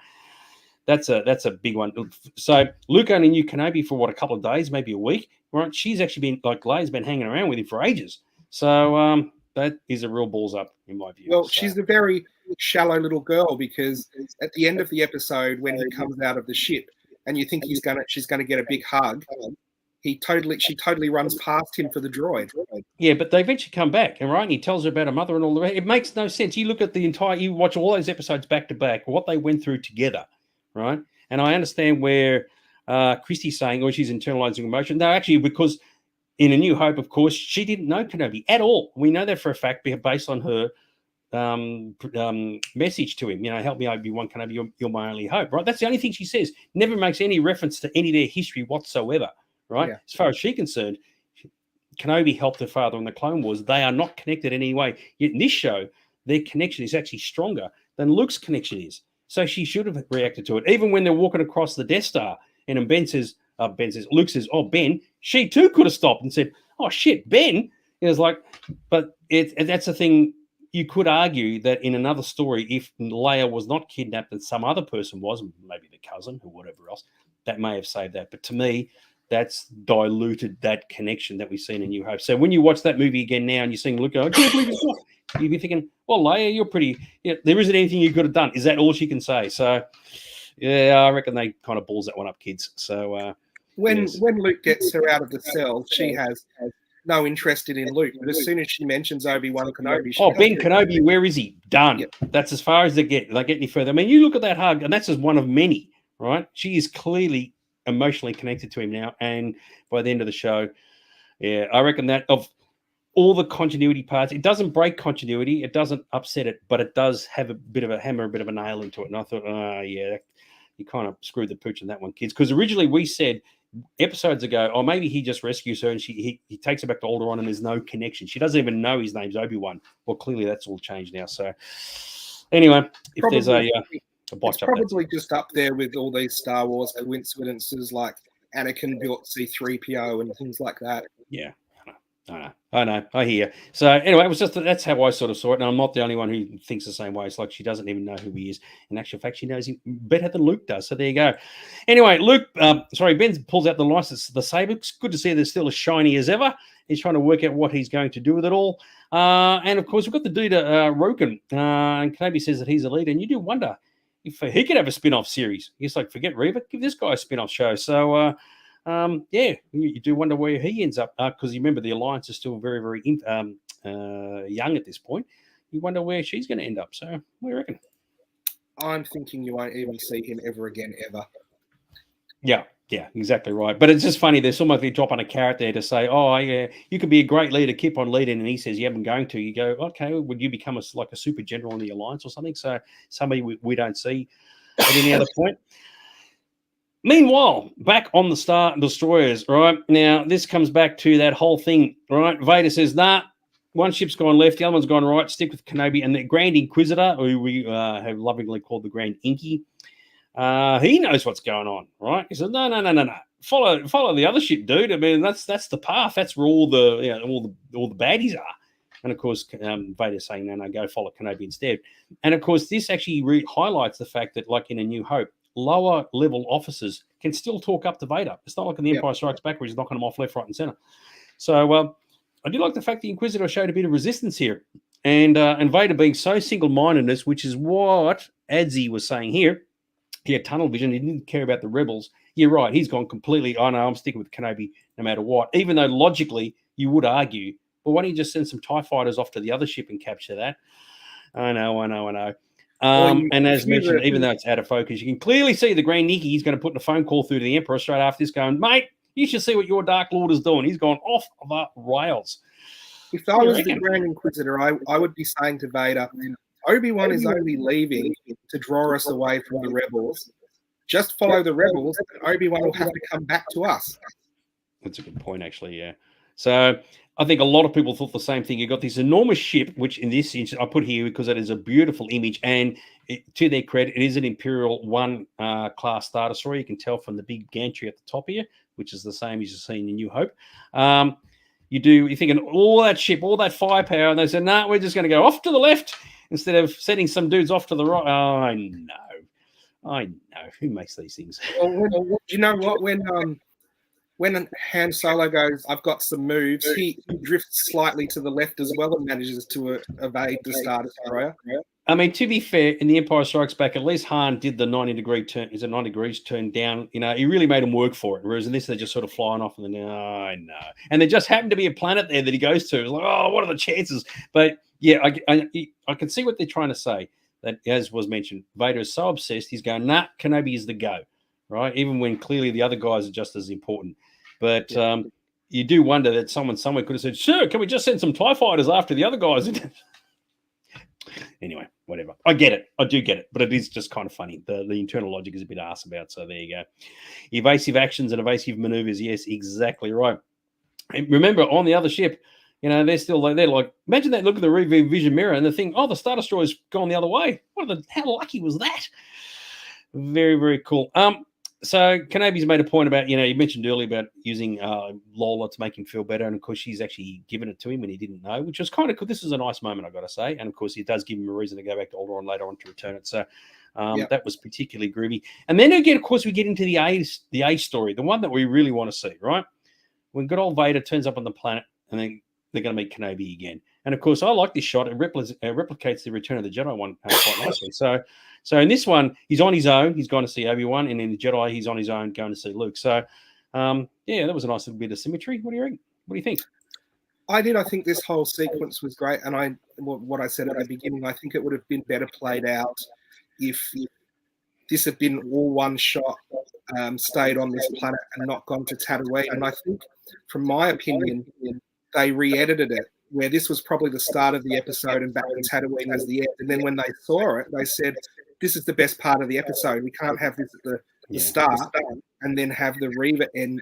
that's a big one. So Luke only knew Kenobi for a couple of days, maybe a week, right? She's actually been, Leia's been hanging around with him for ages. So that is a real balls up in my view. Well, she's a very shallow little girl, because at the end of the episode, when he comes out of the ship and you think she's gonna get a big hug, she totally runs past him for the droid. Yeah, but they eventually come back, and right, and he tells her about her mother and all the rest. It makes no sense. You look at you watch all those episodes back to back, what they went through together, right? And I understand where Christy's saying, oh, she's internalizing emotion. No, actually, because in A New Hope, of course, she didn't know Kenobi at all. We know that for a fact based on her message to him. Help me, Obi-Wan Kenobi, you're my only hope, right? That's the only thing she says. Never makes any reference to any of their history whatsoever, right? Yeah. As far as she's concerned, Kenobi helped her father in the Clone Wars. They are not connected in any way. Yet in this show, their connection is actually stronger than Luke's connection is. So she should have reacted to it. Even when they're walking across the Death Star, and Luke says, oh, Ben, she too could have stopped and said, oh, shit, Ben. It was like, but that's the thing. You could argue that in another story, if Leia was not kidnapped and some other person was, maybe the cousin or whatever else, that may have saved that. But to me, that's diluted that connection that we've seen in New Hope. So when you watch that movie again now and you're seeing Luke, I can't believe it's not. You'd be thinking, well, Leia, you're pretty, there isn't anything you could have done. Is that all she can say? So, yeah, I reckon they kind of balls that one up, kids. So when Luke gets her out of the cell, she has no interest in Luke. But as soon as she mentions Obi-Wan Kenobi, Ben Kenobi, where is he? Done. Yep. That's as far as they get. They get any further. I mean, you look at that hug, and that's just one of many, right? She is clearly emotionally connected to him now, and by the end of the show, yeah, I reckon that of all the continuity parts, it doesn't break continuity, it doesn't upset it, but it does have a bit of a hammer, a bit of a nail into it. And I thought, yeah, you kind of screwed the pooch on that one, kids, because originally we said episodes ago, oh, maybe he just rescues her and he takes her back to Alderaan and there's no connection. She doesn't even know his name's Obi-Wan. Well, clearly that's all changed now. So anyway, if there's a botch, it's probably just up there with all these Star Wars coincidences like Anakin built C-3PO and things like that. Yeah. I know. I hear. So anyway, it was just that's how I sort of saw it. And I'm not the only one who thinks the same way. It's like she doesn't even know who he is. In actual fact, she knows him better than Luke does. So there you go. Anyway, Ben pulls out the license, the saber. It's good to see they're still as shiny as ever. He's trying to work out what he's going to do with it all. And of course, we've got the dude, Roken. And Kenobi says that he's a leader. And you do wonder if he could have a spin-off series. He's like, forget Reva, give this guy a spin-off show. So, yeah, you do wonder where he ends up because you remember the Alliance is still very, very young at this point. You wonder where she's going to end up. So, what do you reckon? I'm thinking you won't even see him ever again, ever. Yeah, exactly right. But it's just funny. There's almost they drop on a carrot there to say, oh, yeah, you could be a great leader, keep on leading. And he says, yeah, I'm going to. You go, okay, would you become like a super general in the Alliance or something? So, somebody we don't see at any other point. Meanwhile, back on the Star Destroyers, right? Now, this comes back to that whole thing, right? Vader says, nah, one ship's gone left, the other one's gone right, stick with Kenobi. And the Grand Inquisitor, who we have lovingly called the Grand Inky, he knows what's going on, right? He says, no. Follow the other ship, dude. I mean, that's the path. That's where all the baddies are. And, of course, Vader's saying, no, go follow Kenobi instead. And, of course, this actually highlights the fact that, like in A New Hope, lower level officers can still talk up to Vader. It's not like in The Empire Strikes Back where he's knocking them off left, right, and center. So I do like the fact the Inquisitor showed a bit of resistance here, and Vader being so single-mindedness, which is what Adzi was saying here. He had tunnel vision. He didn't care about the rebels. You're right. He's gone completely. I know. I'm sticking with Kenobi no matter what. Even though logically you would argue, well, why don't you just send some TIE fighters off to the other ship and capture that? I know. And as mentioned, even though it's out of focus, you can clearly see the Grand Nikki. He's going to put a phone call through to the Emperor straight after this going, mate, you should see what your Dark Lord is doing. He's gone off the rails. If I was the Grand Inquisitor, I would be saying to Vader, Obi-Wan is only leaving to draw us away from the rebels. Just follow the rebels, and Obi-Wan will have to come back to us. That's a good point, actually, yeah. So I think a lot of people thought the same thing. You got this enormous ship, which in this instance I put here because it is a beautiful image, and to their credit, it is an Imperial 1 class Star Destroyer. You can tell from the big gantry at the top here, which is the same as you've seen in New Hope. You're thinking all that ship, all that firepower, and they said, no, we're just going to go off to the left instead of sending some dudes off to the right. Oh, I know. Who makes these things? Well, you know what? When Han Solo goes, I've got some moves, he drifts slightly to the left as well and manages to evade the Star Destroyer. I mean, to be fair, in The Empire Strikes Back, at least Han did the 90-degree turn. Is it 90 degrees turn down? You know, he really made him work for it. Whereas in this, they're just sort of flying off, and then no. And there just happened to be a planet there that he goes to. It's like, oh, what are the chances? But yeah, I can see what they're trying to say. That, as was mentioned, Vader is so obsessed. He's going, nah, Kenobi is the go, right? Even when clearly the other guys are just as important. But you do wonder that someone somewhere could have said, sure, can we just send some TIE fighters after the other guys? Anyway, whatever. I get it. I do get it. But it is just kind of funny. The internal logic is a bit arse about. So there you go. Evasive actions and evasive maneuvers. Yes, exactly right. And remember, on the other ship, you know, they're like, imagine that look at the rear vision mirror and the thing, oh, the Star Destroyer's gone the other way. How lucky was that? Very, very cool. So Kenobi's made a point about, you know, you mentioned earlier about using Lola to make him feel better. And of course, she's actually given it to him when he didn't know, which was kind of cool. This is a nice moment, I've got to say. And of course, it does give him a reason to go back to Alderaan later on to return it. So that was particularly groovy. And then again, of course, we get into the A story, the one that we really want to see, right? When good old Vader turns up on the planet and then they're going to meet Kenobi again. And of course, I like this shot. It replicates the Return of the Jedi one quite nicely. So in this one, he's on his own. He's going to see Obi-Wan, and in the Jedi, he's on his own going to see Luke. So, yeah, that was a nice little bit of symmetry. What do you reckon? What do you think? I did. I think this whole sequence was great, and what I said at the beginning, I think it would have been better played out if this had been all one shot, stayed on this planet and not gone to Tatooine. And I think, from my opinion, they re-edited it, where this was probably the start of the episode and back to Tatooine as the end. And then when they saw it, they said, this is the best part of the episode. We can't have this at the start and then have the Reva end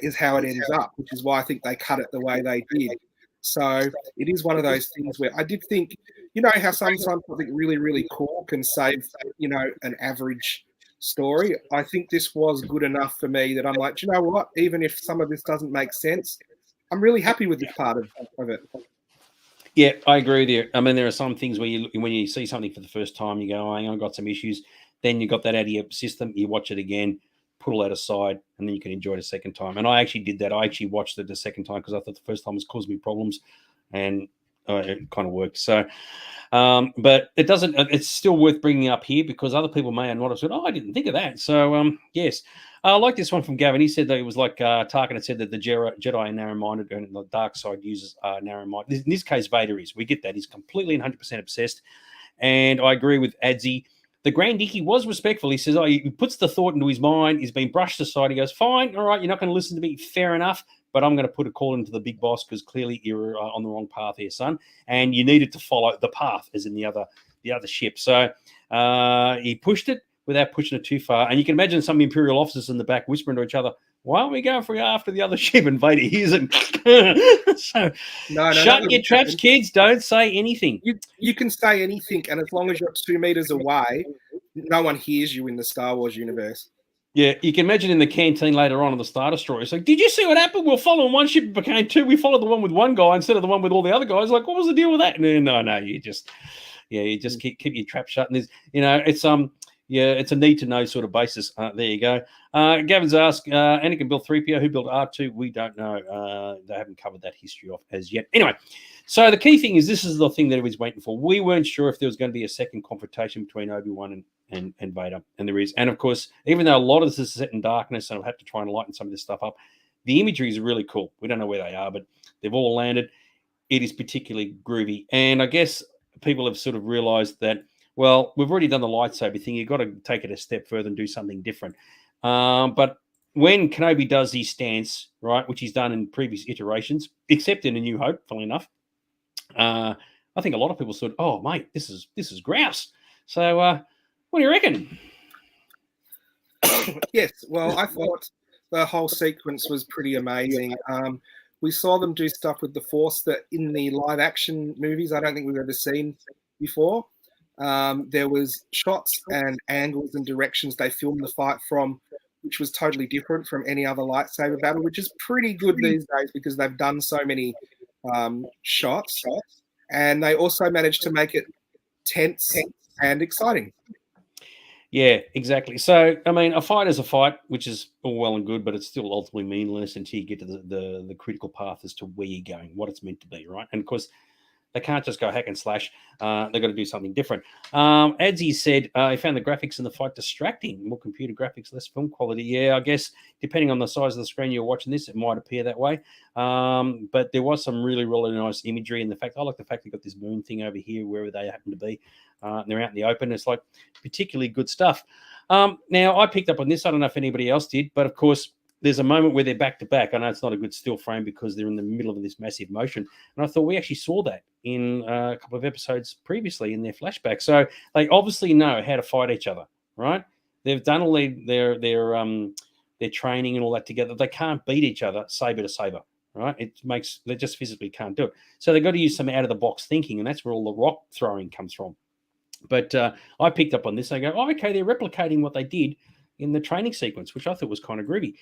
is how it ends up, which is why I think they cut it the way they did. So it is one of those things where I did think, you know, how sometimes something really, really cool can save, you know, an average story. I think this was good enough for me that I'm like, you know what? Even if some of this doesn't make sense, I'm really happy with this part of it. Yeah, I agree with you. I mean, there are some things where when you see something for the first time, you go, oh, hang on, I've got some issues. Then you got that out of your system. You watch it again, put all that aside, and then you can enjoy it a second time. And I actually did that. I actually watched it the second time because I thought the first time was causing me problems, and it kind of worked. So, but it doesn't. It's still worth bringing up here because other people may not have said, "Oh, I didn't think of that." So, yes. I like this one from Gavin. He said that it was like Tarkin had said that the Jedi are narrow-minded and the dark side uses narrow-minded. In this case, Vader is. We get that. He's completely and 100% obsessed. And I agree with Adzi. The Grand Dicky was respectful. He says, oh, he puts the thought into his mind. He's been brushed aside. He goes, fine, all right, you're not going to listen to me. Fair enough. But I'm going to put a call into the big boss because clearly you're on the wrong path here, son. And you needed to follow the path as in the other ship. So he pushed it without pushing it too far. And you can imagine some Imperial officers in the back whispering to each other, why aren't we going after the other ship? And Vader hears him. So shut your traps, kids. Don't say anything. You can say anything, and as long as you're 2 meters away, no one hears you in the Star Wars universe. Yeah, you can imagine in the canteen later on the Star Destroyer. It's like, did you see what happened? We're following one ship, it became two. We followed the one with one guy instead of the one with all the other guys. Like, what was the deal with that? No, you just keep your trap shut. And there's, it's a need to know sort of basis. There you go. Gavin's asked, Anakin built 3PO. Who built R2? We don't know. They haven't covered that history off as yet. Anyway, so the key thing is this is the thing that everybody's waiting for. We weren't sure if there was going to be a second confrontation between Obi-Wan and Vader, and there is. And of course, even though a lot of this is set in darkness, and I've had to try and lighten some of this stuff up, the imagery is really cool. We don't know where they are, but they've all landed. It is particularly groovy, and I guess people have sort of realized that, well, we've already done the lightsaber thing. You've got to take it a step further and do something different. But when Kenobi does his stance, right, which he's done in previous iterations, except in A New Hope, funnily enough, I think a lot of people thought, oh, mate, this is grouse. So what do you reckon? Yes, well, I thought the whole sequence was pretty amazing. We saw them do stuff with the Force that in the live-action movies I don't think we've ever seen before. There was shots and angles and directions they filmed the fight from, which was totally different from any other lightsaber battle, which is pretty good these days because they've done so many shots. And they also managed to make it tense and exciting. Yeah, exactly. So, I mean, a fight is a fight, which is all well and good, but it's still ultimately meaningless until you get to the critical path as to where you're going, what it's meant to be, right? And of course, They can't just go hack and slash. They've got to do something different. Adzi said he found the graphics in the fight distracting. More computer graphics, less film quality. Yeah, I guess depending on the size of the screen you're watching this, it might appear that way. But there was some really, really nice imagery. And I like the fact they got this moon thing over here, wherever they happen to be. And they're out in the open. It's like particularly good stuff. Now, I picked up on this. I don't know if anybody else did. But, of course, there's a moment where they're back to back. I know it's not a good still frame because they're in the middle of this massive motion. And I thought we actually saw that in a couple of episodes previously in their flashback. So they obviously know how to fight each other, right? They've done all their training and all that together. They can't beat each other saber to saber, right? They just physically can't do it. So they've got to use some out of the box thinking, and that's where all the rock throwing comes from. But I picked up on this. I go, oh, okay, they're replicating what they did in the training sequence, which I thought was kind of groovy.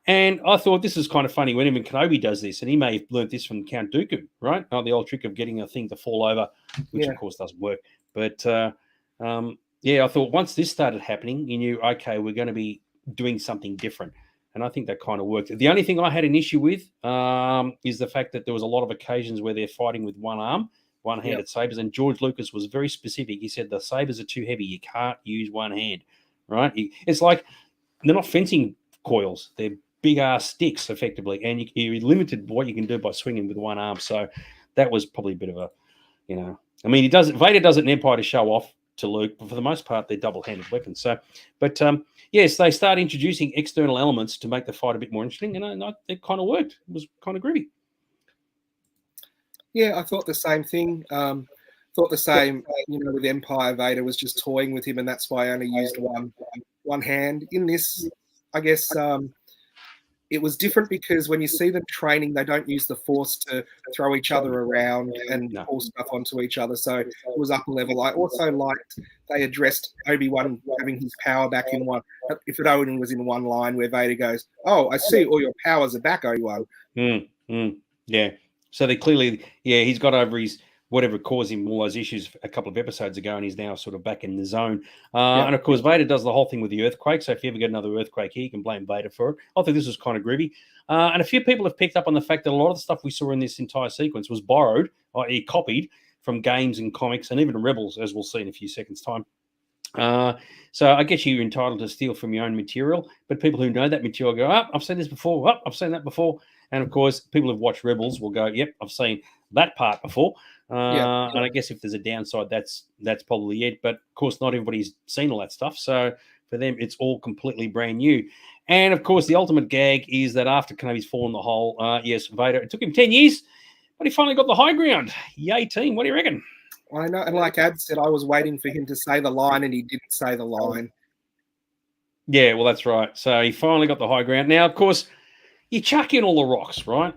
And I thought this is kind of funny when even Kenobi does this, and he may have learnt this from Count Dooku, right? The old trick of getting a thing to fall over, which of course doesn't work. But I thought once this started happening, you knew, okay, we're going to be doing something different. And I think that kind of worked. The only thing I had an issue with is the fact that there was a lot of occasions where they're fighting with one arm, one-handed sabers. And George Lucas was very specific. He said the sabers are too heavy. You can't use one hand, right? It's like they're not fencing coils. They're big-ass sticks, effectively. And you're limited what you can do by swinging with one arm. So that was probably a bit of a, Vader does it in Empire to show off to Luke, but for the most part, they're double-handed weapons. So, but yes, they start introducing external elements to make the fight a bit more interesting, and it kind of worked. It was kind of groovy. Yeah, I thought the same thing. Thought the same, with Empire. Vader was just toying with him, and that's why I only used one hand. In this, I guess it was different because when you see them training, they don't use the Force to throw each other around and pull stuff onto each other. So it was up a level. I also liked they addressed Obi-Wan having his power back in one. If it only was in one line where Vader goes, "Oh, I see, all your powers are back, Obi-Wan." Yeah. So they clearly, he's got over his whatever caused him all those issues a couple of episodes ago, and he's now sort of back in the zone. And of course, Vader does the whole thing with the earthquake. So if you ever get another earthquake here, you can blame Vader for it. I think this was kind of groovy. And a few people have picked up on the fact that a lot of the stuff we saw in this entire sequence was borrowed, i.e. copied from games and comics and even Rebels, as we'll see in a few seconds' time. So I guess you're entitled to steal from your own material, but people who know that material go, I've seen this before. I've seen that before. And of course, people who've watched Rebels will go, yep, I've seen that part before. And I guess if there's a downside, that's probably it. But of course, not everybody's seen all that stuff. So for them, it's all completely brand new. And of course, the ultimate gag is that after Kenobi's fallen in the hole, yes, Vader, it took him 10 years, but he finally got the high ground. Yay, team. What do you reckon? I know. And like Ad said, I was waiting for him to say the line, and he didn't say the line. Yeah, well, that's right. So he finally got the high ground. Now, of course, you chuck in all the rocks, right?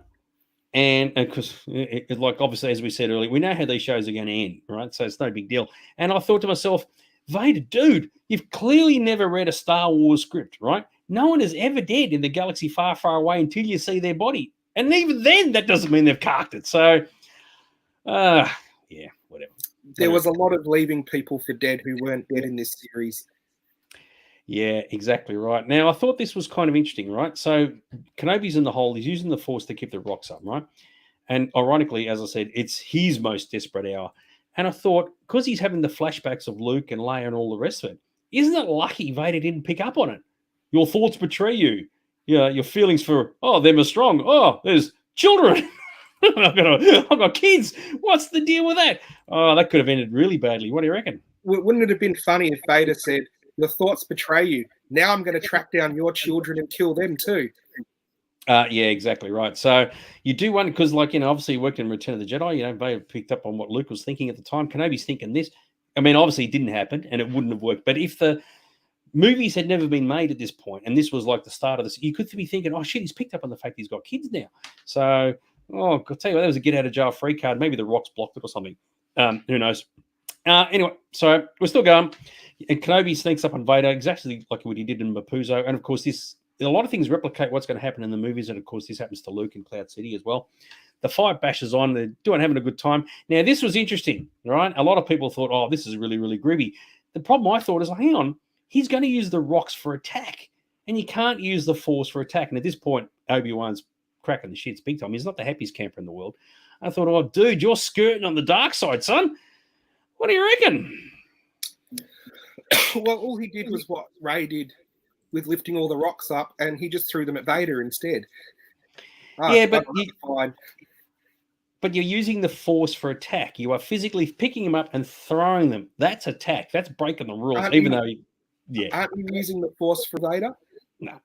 And because, like, obviously, as we said earlier, we know how these shows are going to end, right? So it's no big deal. And I thought to myself, Vader, dude, you've clearly never read a Star Wars script, right? No one is ever dead in the galaxy far, far away until you see their body. And even then, that doesn't mean they've carked it. So, whatever. There was a lot of leaving people for dead who weren't dead in this series. Yeah, exactly right. Now, I thought this was kind of interesting, right? So Kenobi's in the hole. He's using the Force to keep the rocks up, right? And ironically, as I said, it's his most desperate hour. And I thought, because he's having the flashbacks of Luke and Leia and all the rest of it, isn't it lucky Vader didn't pick up on it? Your thoughts betray you. Yeah, your feelings for, them are strong. Oh, there's children. I've got kids. What's the deal with that? Oh, that could have ended really badly. What do you reckon? Wouldn't it have been funny if Vader said, "Your thoughts betray you. Now I'm going to track down your children and kill them too"? Yeah, exactly right. So you do wonder, because, obviously he worked in Return of the Jedi. Vader picked up on what Luke was thinking at the time. Kenobi's thinking this. I mean, obviously it didn't happen and it wouldn't have worked. But if the movies had never been made at this point, and this was like the start of this, you could be thinking, oh, shit, he's picked up on the fact he's got kids now. So, I'll tell you what, that was a get-out-of-jail-free card. Maybe the rocks blocked it or something. Who knows? Anyway, so we're still going. And Kenobi sneaks up on Vader, exactly like what he did in Mapuzo. And, of course, a lot of things replicate what's going to happen in the movies. And, of course, this happens to Luke in Cloud City as well. The fight bashes on. They're having a good time. Now, this was interesting, right? A lot of people thought, oh, this is really, really groovy. The problem I thought is, hang on, he's going to use the rocks for attack. And you can't use the Force for attack. And at this point, Obi-Wan's cracking the shits big time. He's not the happiest camper in the world. I thought, oh, dude, you're skirting on the dark side, son. What do you reckon? Well, all he did was what Ray did with lifting all the rocks up, and he just threw them at Vader instead. Yeah, but fine. But you're using the Force for attack. You are physically picking them up and throwing them. That's attack. That's breaking the rules. Aren't you using the Force for Vader? No.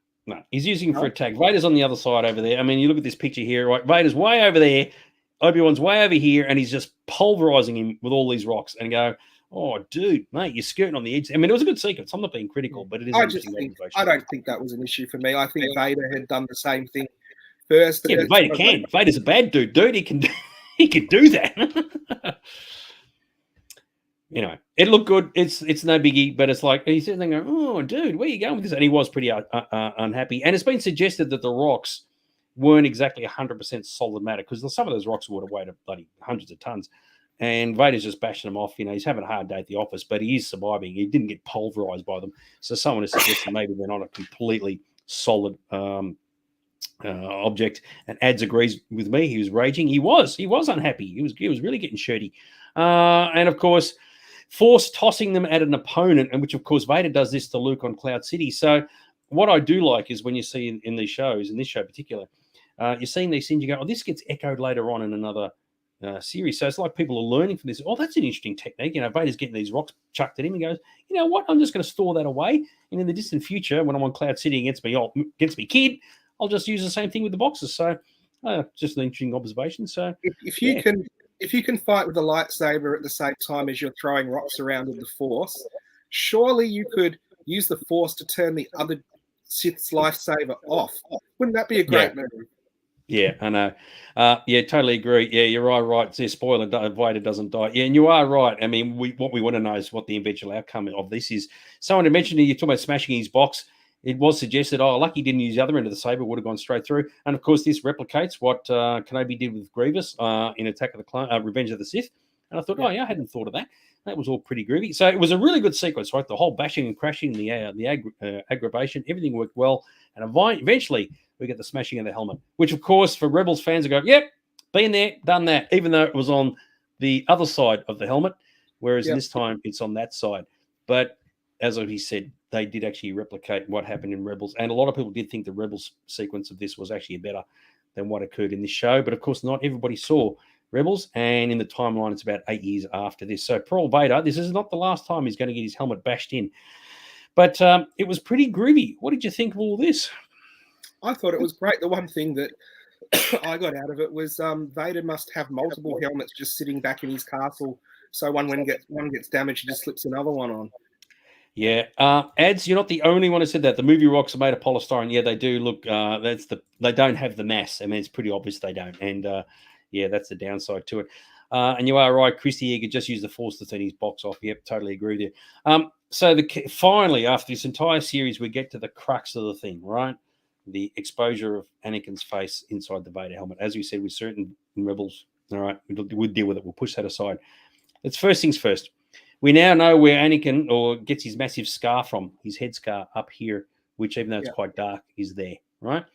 He's using it for attack. Vader's on the other side over there. I mean, you look at this picture here, right? Vader's way over there. Obi-Wan's way over here, and he's just pulverizing him with all these rocks and go, oh, dude, mate, you're skirting on the edge. I mean, it was a good sequence. I'm not being critical, but it is I don't think that was an issue for me. I think Vader had done the same thing first. Yeah, but Vader can. Vader's a bad dude. He can do that. It looked good. It's no biggie, but it's like he's sitting there going, oh, dude, where are you going with this? And he was pretty unhappy. And it's been suggested that the rocks weren't exactly 100% solid matter because some of those rocks would have weighed bloody hundreds of tons. And Vader's just bashing them off. He's having a hard day at the office, but he is surviving. He didn't get pulverized by them. So someone has suggested maybe they're not a completely solid object. And Ads agrees with me. He was raging. He was unhappy. He was really getting shirty. And of course, Force tossing them at an opponent, and which of course Vader does this to Luke on Cloud City. So what I do like is when you see in these shows, in this show in particular, you're seeing these scenes, you go, oh, this gets echoed later on in another series. So it's like people are learning from this. Oh, that's an interesting technique. Vader's getting these rocks chucked at him. He goes, you know what? I'm just going to store that away. And in the distant future, when I'm on Cloud City against me kid, I'll just use the same thing with the boxes. So just an interesting observation. So if you can fight with a lightsaber at the same time as you're throwing rocks around with the Force, surely you could use the Force to turn the other Sith's lightsaber off. Wouldn't that be a great move? Yeah, I know. Totally agree. Yeah, you're right. It's a spoiler. Vader doesn't die. Yeah, and you are right. I mean, what we want to know is what the eventual outcome of this is. Someone had mentioned you talking about smashing his box. It was suggested, lucky didn't use the other end of the saber, would have gone straight through. And of course, this replicates what Kenobi did with Grievous in Revenge of the Sith. And I thought, I hadn't thought of that. That was all pretty groovy. So it was a really good sequence, right? The whole bashing and crashing, the aggravation, everything worked well. And eventually, we get the smashing of the helmet, which, of course, for Rebels fans, go, yep, been there, done that, even though it was on the other side of the helmet, whereas this time it's on that side. But as he said, they did actually replicate what happened in Rebels. And a lot of people did think the Rebels sequence of this was actually better than what occurred in this show. But, of course, not everybody saw Rebels. And in the timeline, it's about 8 years after this. So, Pearl Vader, this is not the last time he's going to get his helmet bashed in. But it was pretty groovy. What did you think of all this? I thought it was great. The one thing that I got out of it was Vader must have multiple helmets just sitting back in his castle. So one gets damaged, he just slips another one on. Yeah, Ads, you're not the only one who said that. The movie rocks are made of polystyrene. Yeah, they do look. They don't have the mass. I mean, it's pretty obvious they don't. And that's the downside to it. And you are right, Christy. He could just use the Force to turn his box off. Yep, totally agree with you. So finally, after this entire series, we get to the crux of the thing, right? The exposure of Anakin's face inside the Vader helmet. As we said, with certain Rebels, all right, we'll deal with it. We'll push that aside. It's first things first. We now know where Anakin gets his massive scar from, his head scar up here, which even though it's quite dark, is there, right?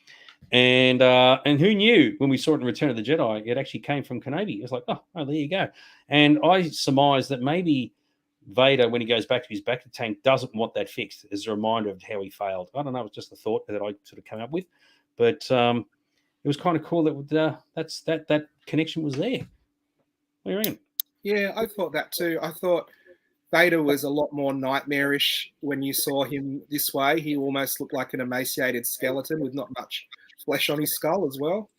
And who knew when we saw it in Return of the Jedi, it actually came from Kenobi. It's like, oh, there you go. And I surmise that maybe Vader, when he goes back to his bacta tank, doesn't want that fixed as a reminder of how he failed. I don't know. It's just a thought that I sort of came up with. But it was kind of cool that that connection was there. What do you reckon? Yeah, I thought that too. I thought Vader was a lot more nightmarish when you saw him this way. He almost looked like an emaciated skeleton with not much flesh on his skull as well.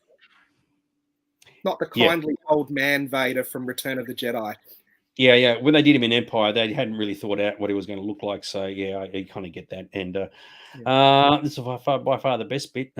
Not the kindly old man Vader from Return of the Jedi. Yeah. When they did him in Empire, they hadn't really thought out what he was going to look like. So, I kind of get that. And this is by far the best bit.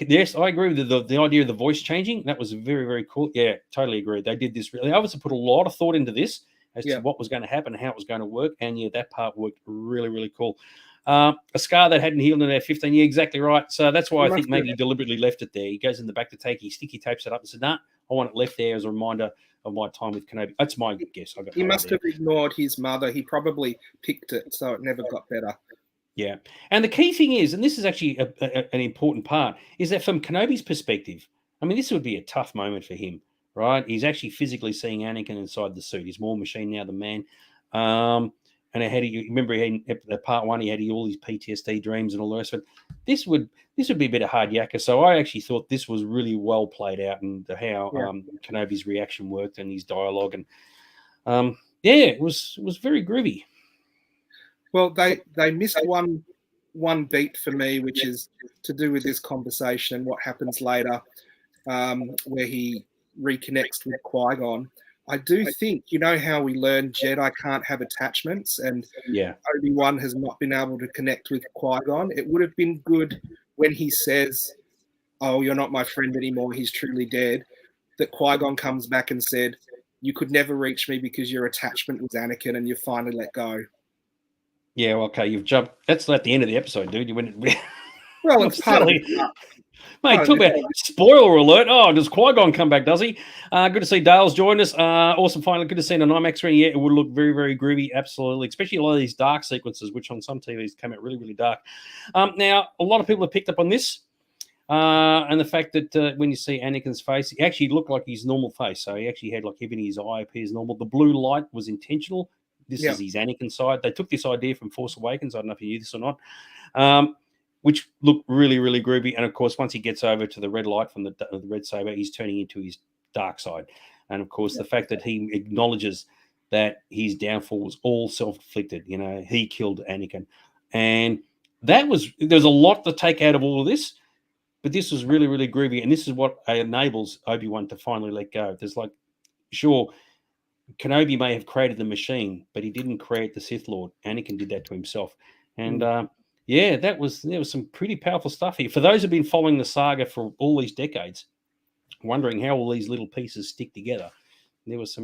Yes, I agree with the idea of the voice changing. That was very, very cool. Yeah, totally agree. They did this really. They obviously put a lot of thought into this as to what was going to happen and how it was going to work. And, that part worked really, really cool. A scar that hadn't healed in about 15 years, exactly right. So that's why I think maybe he deliberately left it there. He goes in the back to take, he sticky tapes it up and said, nah, I want it left there as a reminder of my time with Kenobi. That's my guess. He must have ignored his mother. He probably picked it, so it never got better. Yeah. And the key thing is, and this is actually an important part, is that from Kenobi's perspective, I mean, this would be a tough moment for him. right? He's actually physically seeing Anakin inside the suit. He's more machine now than man. And I had, remember, he had part one, he had all these PTSD dreams and all the rest of it. This would be a bit of hard yakka. So I actually thought this was really well played out, and how Kenobi's reaction worked and his dialogue, and it was very groovy. Well, they missed one beat for me, which is to do with this conversation and what happens later, where he reconnects with Qui-Gon. I do think, you know how we learn Jedi can't have attachments, and Obi-Wan has not been able to connect with Qui-Gon. It would have been good when he says, "Oh, you're not my friend anymore, he's truly dead," that Qui-Gon comes back and said, "You could never reach me because your attachment was Anakin and you finally let go." Yeah, well, okay, you've jumped. That's at the end of the episode, dude. You went. Well, it's part of it. Mate, talk about spoiler alert. Oh, does Qui-Gon come back, does he? Good to see Dale's joined us. Awesome, finally. Good to see an IMAX screen. Yeah, it would look very, very groovy, absolutely. Especially a lot of these dark sequences, which on some TVs came out really, really dark. Now, a lot of people have picked up on this. And the fact that when you see Anakin's face, he actually looked like his normal face. So he actually had, like, even his eye appears normal. The blue light was intentional. This is his Anakin side. They took this idea from Force Awakens. I don't know if you knew this or not. Which looked really, really groovy. And, of course, once he gets over to the red light from the red saber, he's turning into his dark side. And, of course, the fact that he acknowledges that his downfall was all self-inflicted. You know, he killed Anakin. And there's a lot to take out of all of this, but this was really, really groovy. And this is what enables Obi-Wan to finally let go. There's like, sure, Kenobi may have created the machine, but he didn't create the Sith Lord. Anakin did that to himself. And, there was some pretty powerful stuff here. For those who've been following the saga for all these decades, wondering how all these little pieces stick together, it was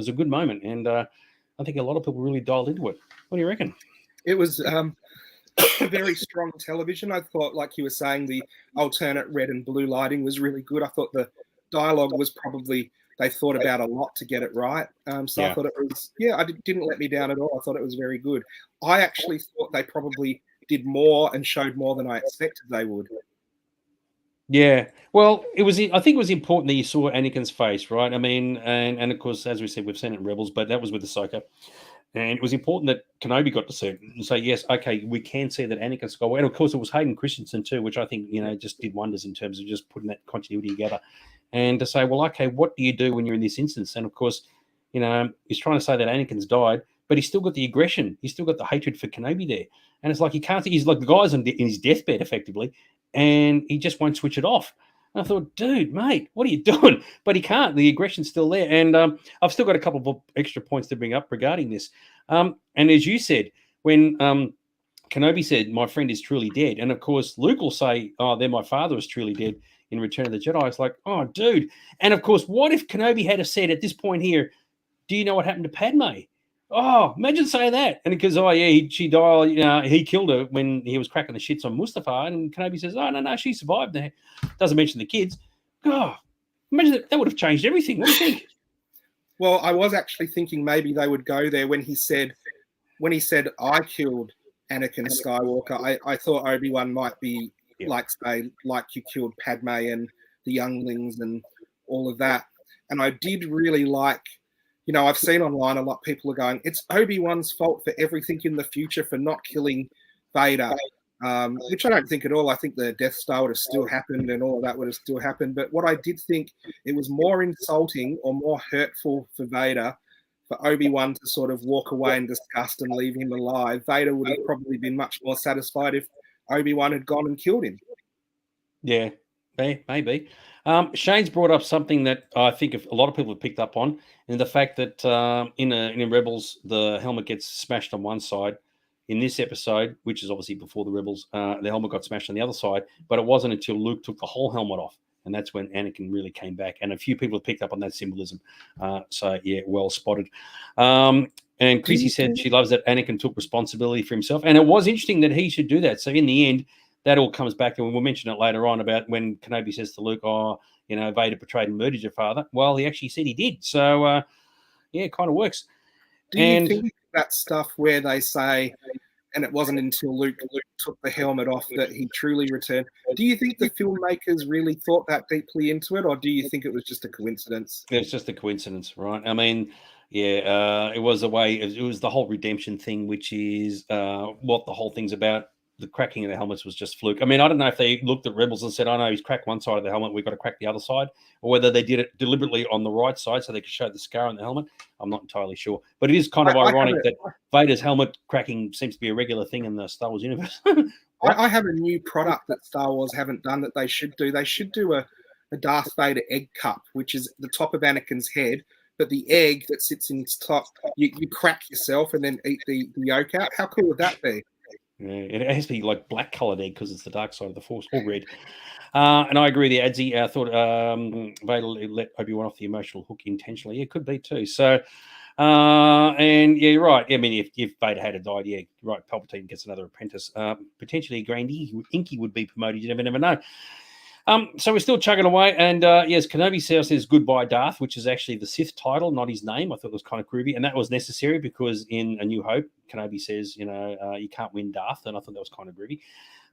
a good moment, and I think a lot of people really dialed into it. What do you reckon? It was very strong television. I thought, like you were saying, the alternate red and blue lighting was really good. I thought the dialogue was probably, they thought about a lot to get it right. I thought it was, it didn't let me down at all. I thought it was very good. I actually thought they probably did more and showed more than I expected they would. Yeah, well, I think it was important that you saw Anakin's face, right? I mean, and of course, as we said, we've seen it in Rebels, but that was with Ahsoka. And it was important that Kenobi got to see it and say, yes, okay, we can see that Anakin Skywalker. And of course, it was Hayden Christensen too, which I think, just did wonders in terms of just putting that continuity together. And to say, well, okay, what do you do when you're in this instance? And of course, he's trying to say that Anakin's died, but he's still got the aggression. He's still got the hatred for Kenobi there. And it's like he can't, he's like the guy's in his deathbed effectively, and he just won't switch it off. And I thought, dude, mate, what are you doing? But he can't. The aggression's still there. And I've still got a couple of extra points to bring up regarding this. And as you said, when Kenobi said, my friend is truly dead, and of course, Luke will say, oh, then my father is truly dead in Return of the Jedi. It's like, oh, dude. And of course, what if Kenobi had said at this point here, do you know what happened to Padme? Oh, imagine saying that. And because, she died, he killed her when he was cracking the shits on Mustafar. And Kenobi says, oh, no, she survived there. Doesn't mention the kids. Oh, imagine that would have changed everything. What do you think? Well, I was actually thinking maybe they would go there when he said, I killed Anakin Skywalker. I thought Obi-Wan might be like you killed Padme and the younglings and all of that. And I did really like, I've seen online a lot of people are going, it's Obi-Wan's fault for everything in the future for not killing Vader, which I don't think at all. I think the Death Star would have still happened and all of that would have still happened. But what I did think, it was more insulting or more hurtful for Vader for Obi-Wan to sort of walk away in disgust and leave him alive. Vader would have probably been much more satisfied if Obi-Wan had gone and killed him. Yeah, maybe. Shane's brought up something that I think a lot of people have picked up on, and the fact that in Rebels, the helmet gets smashed on one side. In this episode, which is obviously before the Rebels, the helmet got smashed on the other side, but it wasn't until Luke took the whole helmet off, and that's when Anakin really came back. And a few people have picked up on that symbolism. Well spotted. And Chrissy said she loves that Anakin took responsibility for himself, and it was interesting that he should do that. So in the end, that all comes back, and we'll mention it later on about when Kenobi says to Luke, Vader betrayed and murdered your father. Well, he actually said he did. So, it kind of works. Do you think that stuff where they say and it wasn't until Luke took the helmet off that he truly returned. Do you think the filmmakers really thought that deeply into it, or do you think it was just a coincidence? It's just a coincidence, right? I mean, yeah, it was a way. It was the whole redemption thing, which is what the whole thing's about. The cracking of the helmets was just fluke. I mean, I don't know if they looked at Rebels and said, "Oh no, he's cracked one side of the helmet. We've got to crack the other side," or whether they did it deliberately on the right side so they could show the scar on the helmet. I'm not entirely sure, but it is kind of ironic that Vader's helmet cracking seems to be a regular thing in the Star Wars universe. I have a new product that Star Wars haven't done that they should do. They should do a Darth Vader egg cup, which is the top of Anakin's head, but the egg that sits in its top, you crack yourself and then eat the yolk out. How cool would that be? Yeah, it has to be like black colored egg because it's the dark side of the Force, or red. And I agree with the Adzi. I thought Vader let Obi-Wan off the emotional hook intentionally. It could be too. So, and yeah, you're right. I mean, if Vader had died, yeah, right. Palpatine gets another apprentice. Potentially, Grandy Inky would be promoted. You never know. So we're still chugging away, and yes, Kenobi says goodbye, Darth, which is actually the Sith title, not his name. I thought it was kind of groovy, and that was necessary because in A New Hope, Kenobi says, you can't win Darth, and I thought that was kind of groovy.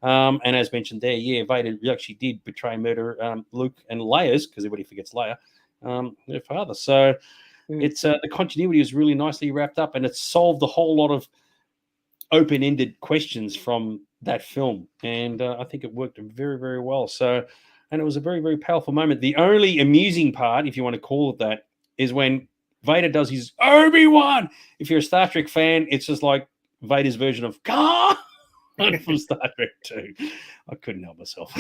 And as mentioned there, yeah, Vader actually did betray, murder Luke and Leia's, because everybody forgets Leia, her father. So it's the continuity is really nicely wrapped up, and it's solved a whole lot of open-ended questions from that film, and I think it worked very, very well. So, and it was a very, very powerful moment. The only amusing part, if you want to call it that, is when Vader does his Obi-Wan. If you're a Star Trek fan, it's just like Vader's version of Khan from Star Trek 2. I couldn't help myself.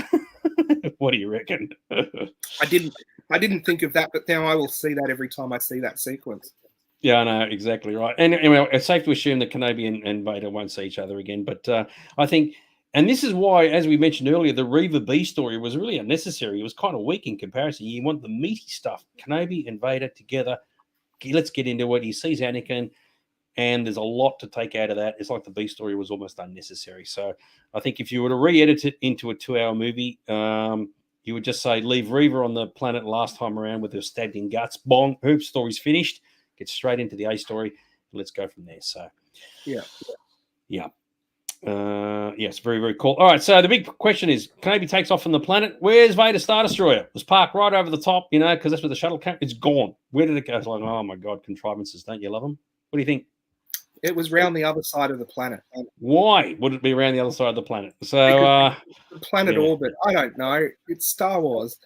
What do you reckon? I didn't think of that, but now I will see that every time I see that sequence. Yeah, I know, exactly right. And anyway, it's safe to assume that Kenobi and Vader won't see each other again. But I think, and this is why, as we mentioned earlier, the Reva B story was really unnecessary. It was kind of weak in comparison. You want the meaty stuff, Kenobi and Vader together. Let's get into it. He sees Anakin, and there's a lot to take out of that. It's like the B story was almost unnecessary. So I think if you were to re-edit it into a 2-hour movie, you would just say, leave Reva on the planet last time around with her stabbed in guts. Bong, hoop, story's finished. Get straight into the A story. Let's go from there. So, yeah. Yes, very, very cool. All right, so the big question is, Kenobi takes off from the planet. Where's Vader's Star Destroyer? It was parked right over the top, because that's where the shuttle came. It's gone. Where did it go? It's like, oh, my God, contrivances. Don't you love them? What do you think? It was around the other side of the planet. Why would it be around the other side of the planet? So, the planet orbit. I don't know. It's Star Wars.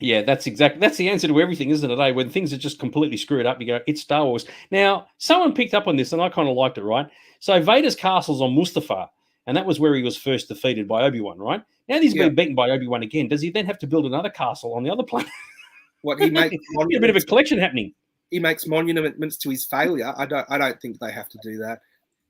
Yeah, that's the answer to everything, isn't it? Eh? When things are just completely screwed up, you go, it's Star Wars. Now, someone picked up on this, and I kind of liked it, right? So Vader's castle's on Mustafar, and that was where he was first defeated by Obi-Wan, right? Now he's been beaten by Obi-Wan again. Does he then have to build another castle on the other planet? What he makes a bit of a collection happening. He makes monuments to his failure. I don't think they have to do that.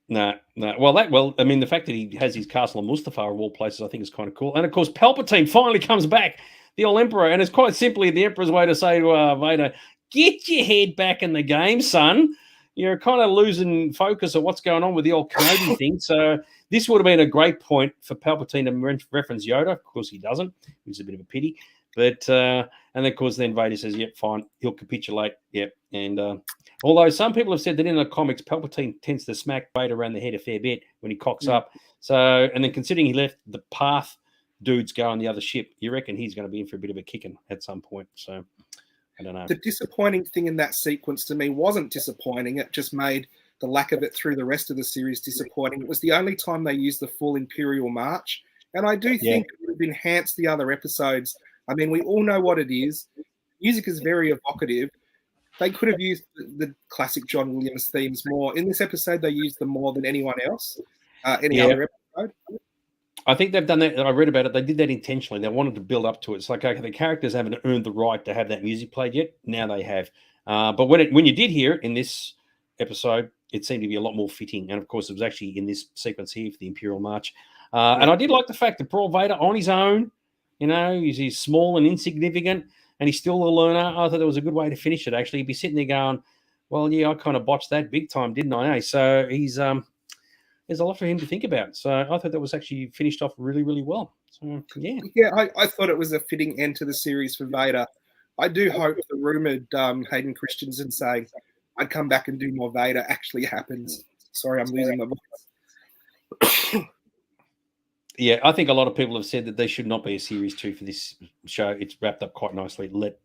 No. Well, I mean, the fact that he has his castle on Mustafar of all places, I think is kind of cool. And of course, Palpatine finally comes back, the old Emperor, and it's quite simply the Emperor's way to say to Vader, get your head back in the game, son. You're kind of losing focus of what's going on with the old Kenobi thing. So this would have been a great point for Palpatine to reference Yoda. Of course, he doesn't, which is a bit of a pity. But and then, of course, then Vader says, "Yep, fine, he'll capitulate." Yep, and although some people have said that in the comics, Palpatine tends to smack Vader around the head a fair bit when he cocks up. So, and then considering he left the path dudes go on the other ship, you reckon he's going to be in for a bit of a kicking at some point? So, I don't know. The disappointing thing in that sequence to me wasn't disappointing. It just made the lack of it through the rest of the series disappointing. It was the only time they used the full Imperial March, and I do think it would have enhanced the other episodes. I mean, we all know what it is. Music is very evocative. They could have used the classic John Williams themes more. In this episode, they used them more than anyone else, any other episode. I think they've done that. I read about it. They did that intentionally. They wanted to build up to it. It's like, okay, the characters haven't earned the right to have that music played yet. Now they have. But when you did hear it in this episode, it seemed to be a lot more fitting. And, of course, it was actually in this sequence here for the Imperial March. And I did like the fact that poor Vader, on his own, he's small and insignificant, and he's still a learner. I thought that was a good way to finish it, actually. He'd be sitting there going, well, yeah, I kind of botched that big time, didn't I? So he's there's a lot for him to think about. So I thought that was actually finished off really, really well. So, yeah. Yeah, I thought it was a fitting end to the series for Vader. I do hope the rumoured Hayden Christensen saying, I'd come back and do more Vader actually happens. Sorry, I'm losing my voice. Yeah, I think a lot of people have said that there should not be a series 2 for this show. It's wrapped up quite nicely. Let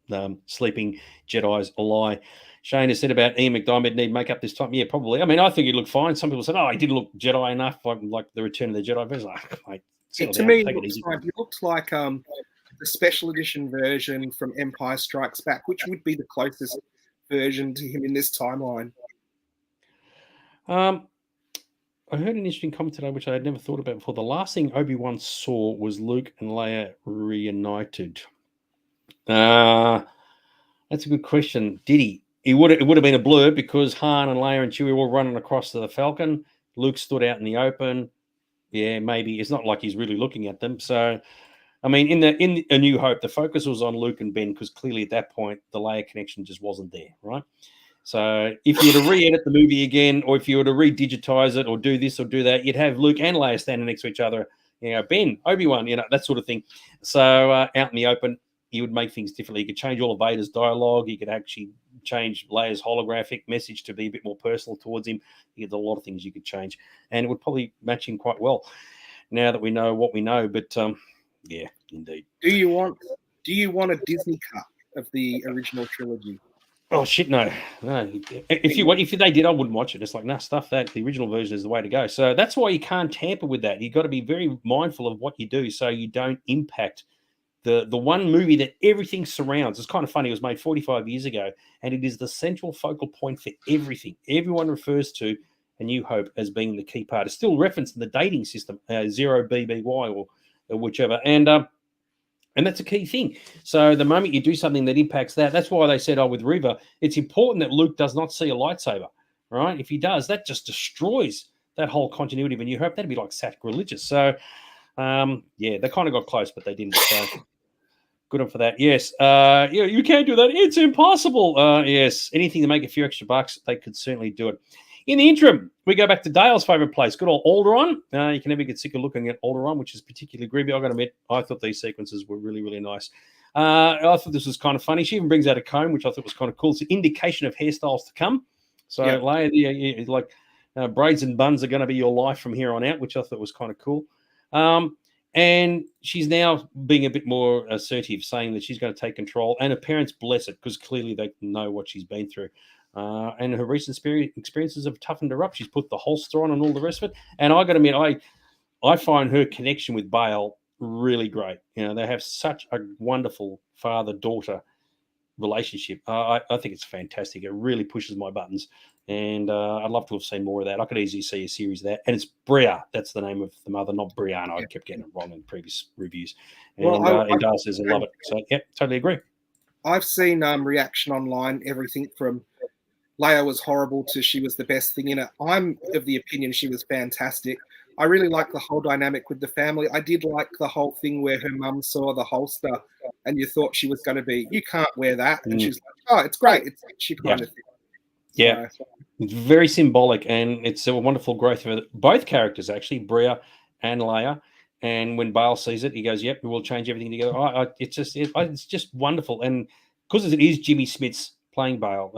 sleeping Jedi's lie. Shane has said about Ian McDiarmid need makeup this time. Yeah, probably. I mean, I think he looked fine. Some people said, "Oh, he didn't look Jedi enough," like the Return of the Jedi. But like, mate, settle To down, me, take it easy. it looks like the special edition version from Empire Strikes Back, which would be the closest version to him in this timeline. I heard an interesting comment today, which I had never thought about before. The last thing Obi-Wan saw was Luke and Leia reunited. That's a good question. Did he? It would have been a blur because Han and Leia and Chewie were all running across to the Falcon. Luke stood out in the open. Yeah, maybe it's not like he's really looking at them. So, I mean, in A New Hope, the focus was on Luke and Ben because clearly at that point the Leia connection just wasn't there, right? So, if you were to re-edit the movie again, or if you were to re-digitize it, or do this or do that, you'd have Luke and Leia standing next to each other. You know, Ben, Obi-Wan, you know, that sort of thing. So, out in the open, you would make things differently. You could change all of Vader's dialogue. You could actually change Leia's holographic message to be a bit more personal towards him. There's a lot of things you could change, and it would probably match him quite well. Now that we know what we know, but yeah, indeed. Do you want a Disney cut of the original trilogy? Oh shit, no. If they did, I wouldn't watch it. It's like, nah, stuff that. The original version is the way to go. So that's why you can't tamper with that. You've got to be very mindful of what you do so you don't impact the one movie that everything surrounds. It's kind of funny. It was made 45 years ago, and it is the central focal point for everything. Everyone refers to A New Hope as being the key part. It's still referenced in the dating system, 0BBY or whichever. And that's a key thing. So the moment you do something that impacts that, that's why they said, with River, it's important that Luke does not see a lightsaber, right? If he does, that just destroys that whole continuity of A New Hope. That'd be like sacrilegious. So, yeah, they kind of got close, but they didn't. So good on for that. Yes. You can't do that. It's impossible. Yes. Anything to make a few extra bucks, they could certainly do it. In the interim, we go back to Dale's favourite place, good old Alderaan. You can never get sick of looking at Alderaan, which is particularly creepy. I've got to admit, I thought these sequences were really, really nice. I thought this was kind of funny. She even brings out a comb, which I thought was kind of cool. It's an indication of hairstyles to come. So, like braids and buns are going to be your life from here on out, which I thought was kind of cool. And she's now being a bit more assertive, saying that she's going to take control. And her parents bless it because clearly they know what she's been through. And her recent experiences have toughened her up. She's put the holster on and all the rest of it. And I got to admit, I find her connection with Bale really great. You know, they have such a wonderful father-daughter relationship. I think it's fantastic. It really pushes my buttons. And I'd love to have seen more of that. I could easily see a series of that. And it's Bria. That's the name of the mother, not Brianna. I kept getting it wrong in previous reviews. And, and Dale says I love it. So, yeah, totally agree. I've seen reaction online, everything from Leia was horrible to she was the best thing in it. I'm of the opinion she was fantastic. I really like the whole dynamic with the family. I did like the whole thing where her mum saw the holster and you thought she was going to be, you can't wear that. And she's like, oh, it's great. It's she kind of thing. Yeah. So, it's very symbolic and it's a wonderful growth for both characters, actually, Bria and Leia. And when Bale sees it, he goes, yep, we will change everything together. It's just wonderful. And because it is Jimmy Smits playing Bale,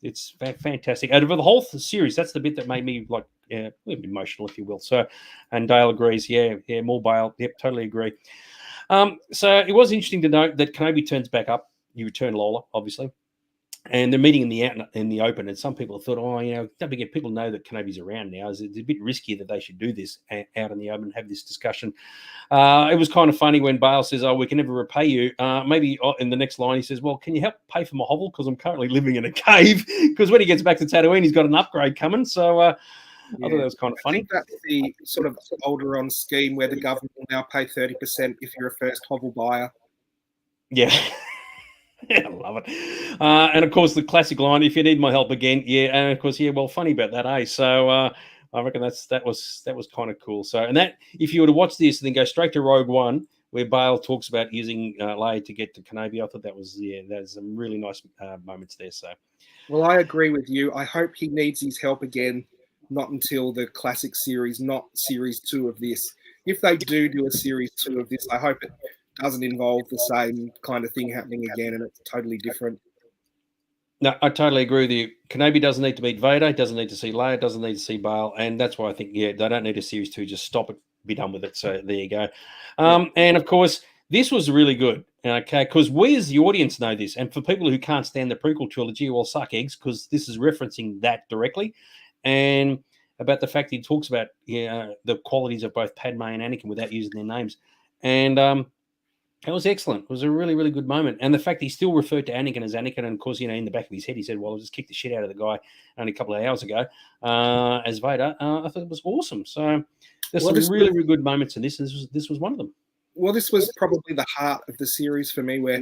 it's fantastic. Out of the whole series, that's the bit that made me like a little bit emotional, if you will. So, and Dale agrees, yeah, more Bale. Yep, totally agree. So it was interesting to note that Kenobi turns back up. You return Lola, obviously. And they're meeting in the open, and some people thought, don't forget, people know that Kenobi's around now. It's a bit risky that they should do this out in the open, have this discussion. It was kind of funny when Bale says, we can never repay you. Maybe in the next line he says, well, can you help pay for my hovel? Because I'm currently living in a cave. Because when he gets back to Tatooine, he's got an upgrade coming. So I thought that was kind of funny. I think that's the sort of Alderaan scheme where the government will now pay 30% if you're a first hovel buyer. Yeah. I love it. And of course, the classic line, if you need my help again, yeah. And of course, yeah, well, funny about that, eh? So I reckon that was kind of cool. So, and that, if you were to watch this and then go straight to Rogue One, where Bale talks about using Leia to get to Kenobi, I thought there's some really nice moments there. So, well, I agree with you. I hope he needs his help again, not until the classic series, not series 2 of this. If they do a series 2 of this, I hope it doesn't involve the same kind of thing happening again and it's totally different. No, I totally agree with you. Kenobi doesn't need to meet Vader, doesn't need to see Leia, doesn't need to see Bail, and that's why I think, yeah, they don't need a series 2. Just stop it, be done with it. So there you go. And of course, this was really good, okay, because we as the audience know this, and for people who can't stand the prequel trilogy, well, suck eggs, because this is referencing that directly, and about the fact he talks about the qualities of both Padme and Anakin without using their names, and it was excellent. It was a really, really good moment. And the fact he still referred to Anakin as Anakin, and of course, in the back of his head, he said, well, I'll just kick the shit out of the guy only a couple of hours ago as Vader. I thought it was awesome. So there's some really, really good moments in this. And this was one of them. Well, this was probably the heart of the series for me, where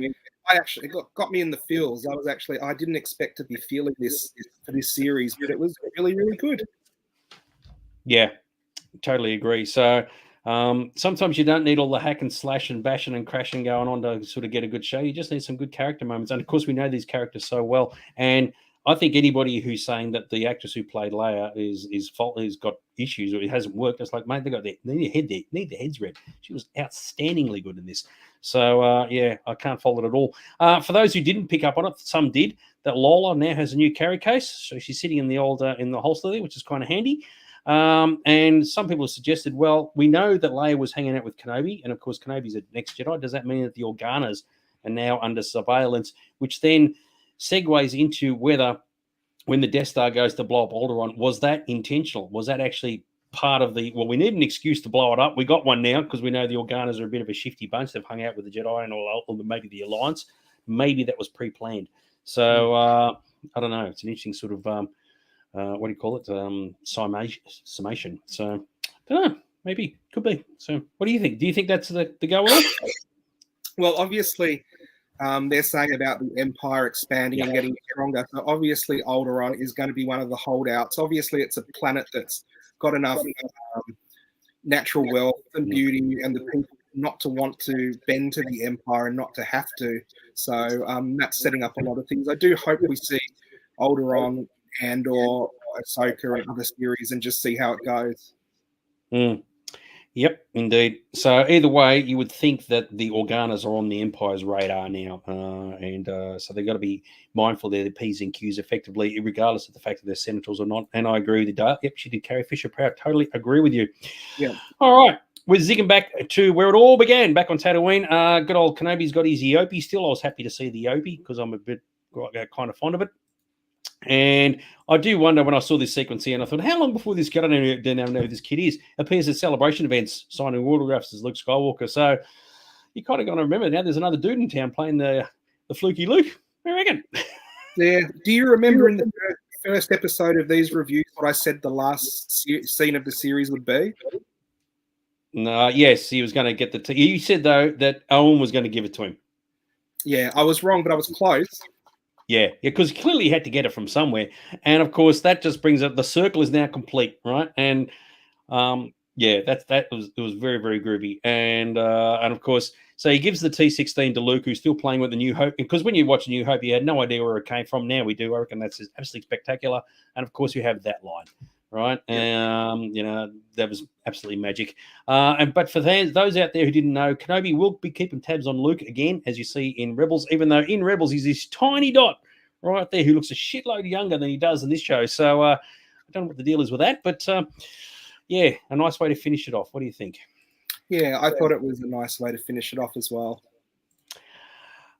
I actually got me in the feels. I didn't expect to be feeling this for this series, but it was really, really good. Yeah, totally agree. So sometimes you don't need all the hack and slash and bashing and crashing going on to sort of get a good show. You just need some good character moments. And of course, we know these characters so well. And I think anybody who's saying that the actress who played Leia is fault, has got issues, or it hasn't worked, it's like, mate, they need their heads read. She was outstandingly good in this. So yeah, I can't fault it at all. For those who didn't pick up on it, some did. That Lola now has a new carry case, so she's sitting in the old in the holster there, which is kind of handy. And some people have suggested, well, we know that Leia was hanging out with Kenobi, and of course, Kenobi's a next Jedi. Does that mean that the Organas are now under surveillance, which then segues into whether, when the Death Star goes to blow up Alderaan, was that intentional? Was that actually part of the, well, we need an excuse to blow it up. We got one now because we know the Organas are a bit of a shifty bunch. They've hung out with the Jedi and all, or maybe the Alliance. Maybe that was pre-planned. So I don't know. It's an interesting sort of what do you call it? Summation. So I don't know. Maybe could be. So what do you think? Do you think that's the go with it? Well, obviously, they're saying about the Empire expanding and getting stronger. So obviously, Alderaan is going to be one of the holdouts. Obviously, it's a planet that's got enough natural wealth and beauty, and the people not to want to bend to the Empire and not to have to. So that's setting up a lot of things. I do hope we see Alderaan and or Ahsoka and other series and just see how it goes. Yep, indeed. So either way, you would think that the Organas are on the Empire's radar now, and so they've got to be mindful they're the P's and Q's effectively, regardless of the fact that they're senators or not. And I agree with you, Dale. Yep, she did Carrie Fisher proud. Totally agree with you. Yeah. All right. We're zigging back to where it all began, back on Tatooine. Good old Kenobi's got his Eopie still. I was happy to see the Eopie because I'm a bit kind of fond of it. And I do wonder, when I saw this sequence here, and I thought, how long before this kid, I don't even know who this kid is, appears at celebration events, signing autographs as Luke Skywalker. So you kind of got to remember now there's another dude in town playing the fluky Luke. I reckon. Yeah. Do you remember in the first episode of these reviews what I said the last scene of the series would be? No, yes, he was going to get the... You said, though, that Owen was going to give it to him. Yeah, I was wrong, but I was close. Yeah, because clearly he had to get it from somewhere. And, of course, that just brings up... The circle is now complete, right? And, yeah, it was very, very groovy. And of course, so he gives the T-16 to Luke, who's still playing with the New Hope. Because when you watch New Hope, you had no idea where it came from. Now we do. I reckon that's absolutely spectacular. And, of course, you have that line, right? Yeah. That was absolutely magic. But for those out there who didn't know, Kenobi will be keeping tabs on Luke again, as you see in Rebels, even though in Rebels he's this tiny dot right there who looks a shitload younger than he does in this show. So I don't know what the deal is with that, but yeah, a nice way to finish it off. What do you think? Yeah, I thought it was a nice way to finish it off as well.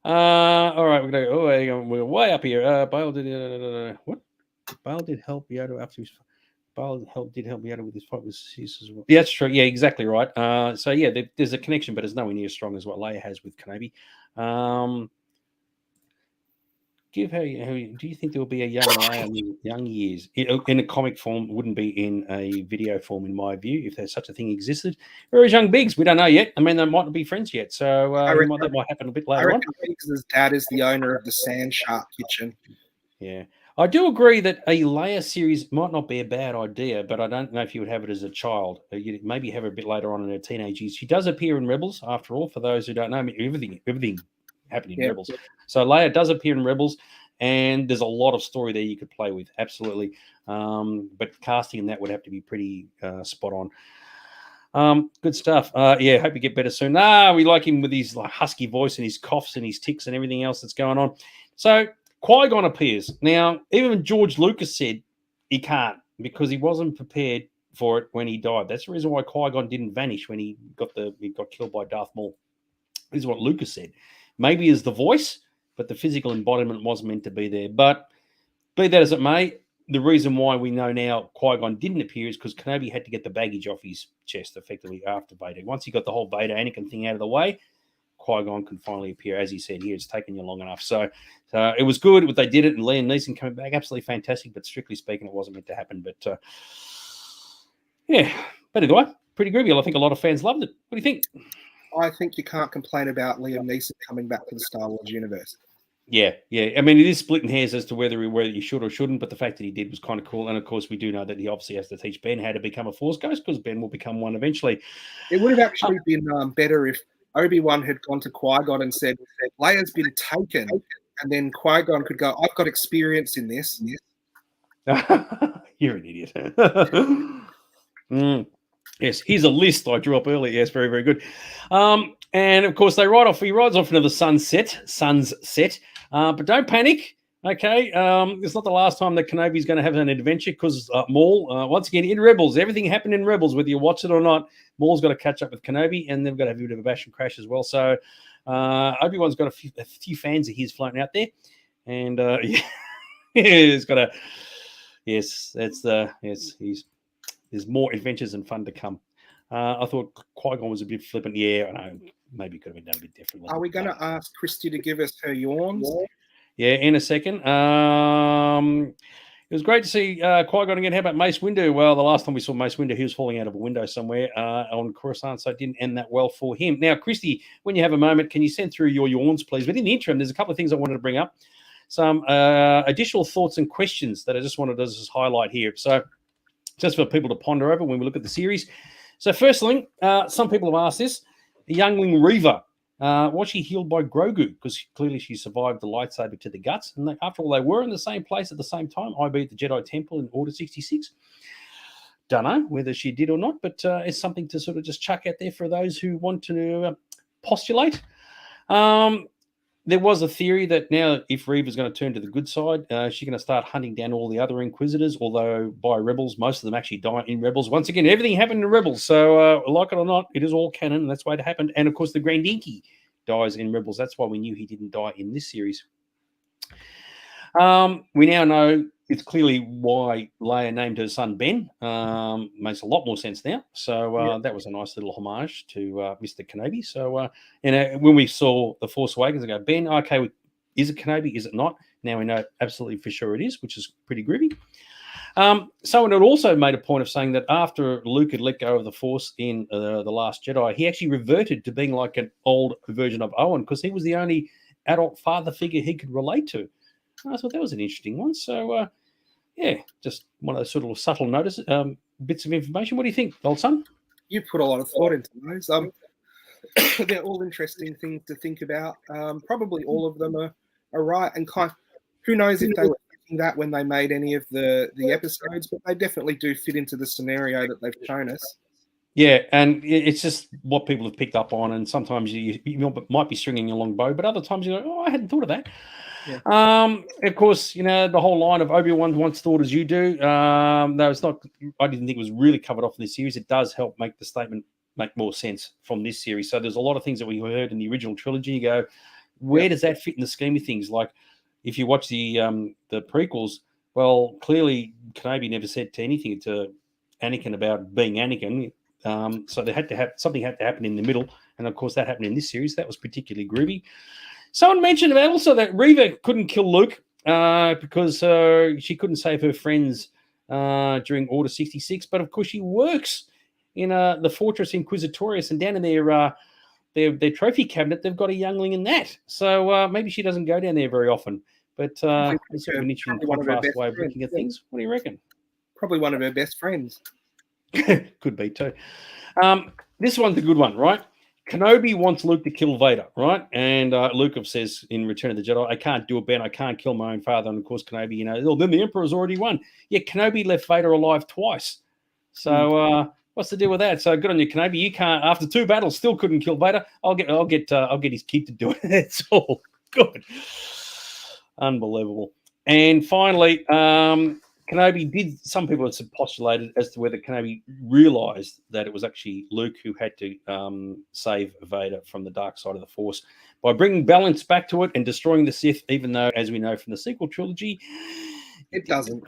All right, we're way up here. Bail did what? Bail did help Yoda after his... Bail did help Yoda with his fight with Sis as well. Yeah, that's true. Yeah, exactly right. So yeah, there's a connection, but it's nowhere near as strong as what Leia has with Kenobi. Do you think there will be a young Leia in young years in a comic form? Wouldn't be in a video form, in my view, if there's such a thing existed. Whereas young Biggs, we don't know yet. I mean, they might not be friends yet, so that might happen a bit later on. Biggs' dad is the owner of the Sand Shark Kitchen. Yeah. I do agree that a Leia series might not be a bad idea, but I don't know if you would have it as a child. You maybe have her a bit later on in her teenage years. She does appear in Rebels, after all, for those who don't know. I mean, everything happened in Rebels. So Leia does appear in Rebels, and there's a lot of story there you could play with, absolutely. But casting in that would have to be pretty spot on. Good stuff. Yeah, hope you get better soon. We like him with his husky voice and his coughs and his tics and everything else that's going on. So Qui-Gon appears. Now, even George Lucas said he can't because he wasn't prepared for it when he died. That's the reason why Qui-Gon didn't vanish when he got killed by Darth Maul. This is what Lucas said. Maybe as the voice, but the physical embodiment wasn't meant to be there. But be that as it may, the reason why we know now Qui-Gon didn't appear is because Kenobi had to get the baggage off his chest effectively after Vader. Once he got the whole Vader Anakin thing out of the way, Qui-Gon can finally appear. As he said here, it's taken you long enough. So it was good what they did it, and Liam Neeson coming back, absolutely fantastic. But strictly speaking, it wasn't meant to happen. But yeah, better guy, pretty groovy. I think a lot of fans loved it. What do you think? I think you can't complain about Liam Neeson coming back to the Star Wars universe. Yeah. I mean, it is splitting hairs as to whether you should or shouldn't, but the fact that he did was kind of cool. And of course, we do know that he obviously has to teach Ben how to become a Force ghost because Ben will become one eventually. It would have actually been better if Obi-Wan had gone to Qui-Gon and said, Leia's been taken. And then Qui-Gon could go, I've got experience in this. You're an idiot. Yes, here's a list I drew up earlier. Yes, very, very good. And of course, he rides off into the sunset. But don't panic. Okay, it's not the last time that Kenobi's going to have an adventure because Maul, once again, in Rebels, everything happened in Rebels, whether you watch it or not. Maul's got to catch up with Kenobi, and they've got to have a bit of a bash and crash as well. So Obi-Wan's got a few fans of his floating out there, and he's got a there's more adventures and fun to come. I thought Qui-Gon was a bit flippant. Yeah, I know. Maybe it could have been done a bit differently. Are we going to ask Christy to give us her yawns? Yeah, in a second. It was great to see Qui-Gon again. How about Mace Windu? Well, the last time we saw Mace Windu, he was falling out of a window somewhere on Coruscant, so it didn't end that well for him. Now, Christy, when you have a moment, can you send through your yawns, please? But in the interim, there's a couple of things I wanted to bring up. Some additional thoughts and questions that I just wanted to just highlight here. So just for people to ponder over when we look at the series. So firstly, some people have asked this. The youngling Reva, was she healed by Grogu? Because clearly she survived the lightsaber to the guts. And after all, they were in the same place at the same time, i.e. the Jedi Temple in Order 66. Don't know whether she did or not, but it's something to sort of just chuck out there for those who want to postulate. There was a theory that now if Reva's going to turn to the good side, she's going to start hunting down all the other Inquisitors, although by Rebels, most of them actually die in Rebels. Once again, everything happened in Rebels, so like it or not, it is all canon, and that's why it happened. And, of course, the Grand Inky dies in Rebels. That's why we knew he didn't die in this series. We now know it's clearly why Leia named her son Ben. Makes a lot more sense now. So that was a nice little homage to Mr. Kenobi. So when we saw The Force Awakens, I go, Ben, okay, is it Kenobi? Is it not? Now we know absolutely for sure it is, which is pretty groovy. Someone had also made a point of saying that after Luke had let go of the Force in The Last Jedi, he actually reverted to being like an old version of Owen because he was the only adult father figure he could relate to. I thought that was an interesting one. So, just one of those sort of subtle notices, bits of information. What do you think, old son? You put a lot of thought into those. They're all interesting things to think about. Probably all of them are right. And who knows if they were thinking that when they made any of the episodes, but they definitely do fit into the scenario that they've shown us. Yeah, and it's just what people have picked up on, and sometimes you might be stringing a long bow, but other times you go, oh, I hadn't thought of that. Yeah. Of course, the whole line of Obi-Wan once thought as you do. No, it's not. I didn't think it was really covered off in this series. It does help make the statement make more sense from this series. So there's a lot of things that we heard in the original trilogy. You go, where does that fit in the scheme of things? Like if you watch the prequels, well, clearly Kenobi never said to anything to Anakin about being Anakin. So they had to have something had to happen in the middle, and of course that happened in this series. That was particularly groovy. Someone mentioned about also that Reva couldn't kill Luke because she couldn't save her friends during Order 66. But of course, she works in the Fortress Inquisitorius, and down in their trophy cabinet, they've got a youngling in that. So maybe she doesn't go down there very often. But it's sort of an interesting contrast way of looking at things. What do you reckon? Probably one of her best friends. Could be too. This one's a good one, right? Kenobi wants Luke to kill Vader, right? And Luke says in Return of the Jedi, I can't do it, Ben. I can't kill my own father. And of course, Kenobi, then the Emperor's already won. Yeah, Kenobi left Vader alive twice. So what's the deal with that? So good on you, Kenobi. You can't, after 2 battles, still couldn't kill Vader. I'll get his kid to do it. It's all good. Unbelievable. And finally, Kenobi did. Some people have postulated as to whether Kenobi realized that it was actually Luke who had to save Vader from the dark side of the Force by bringing balance back to it and destroying the Sith. Even though, as we know from the sequel trilogy, it doesn't.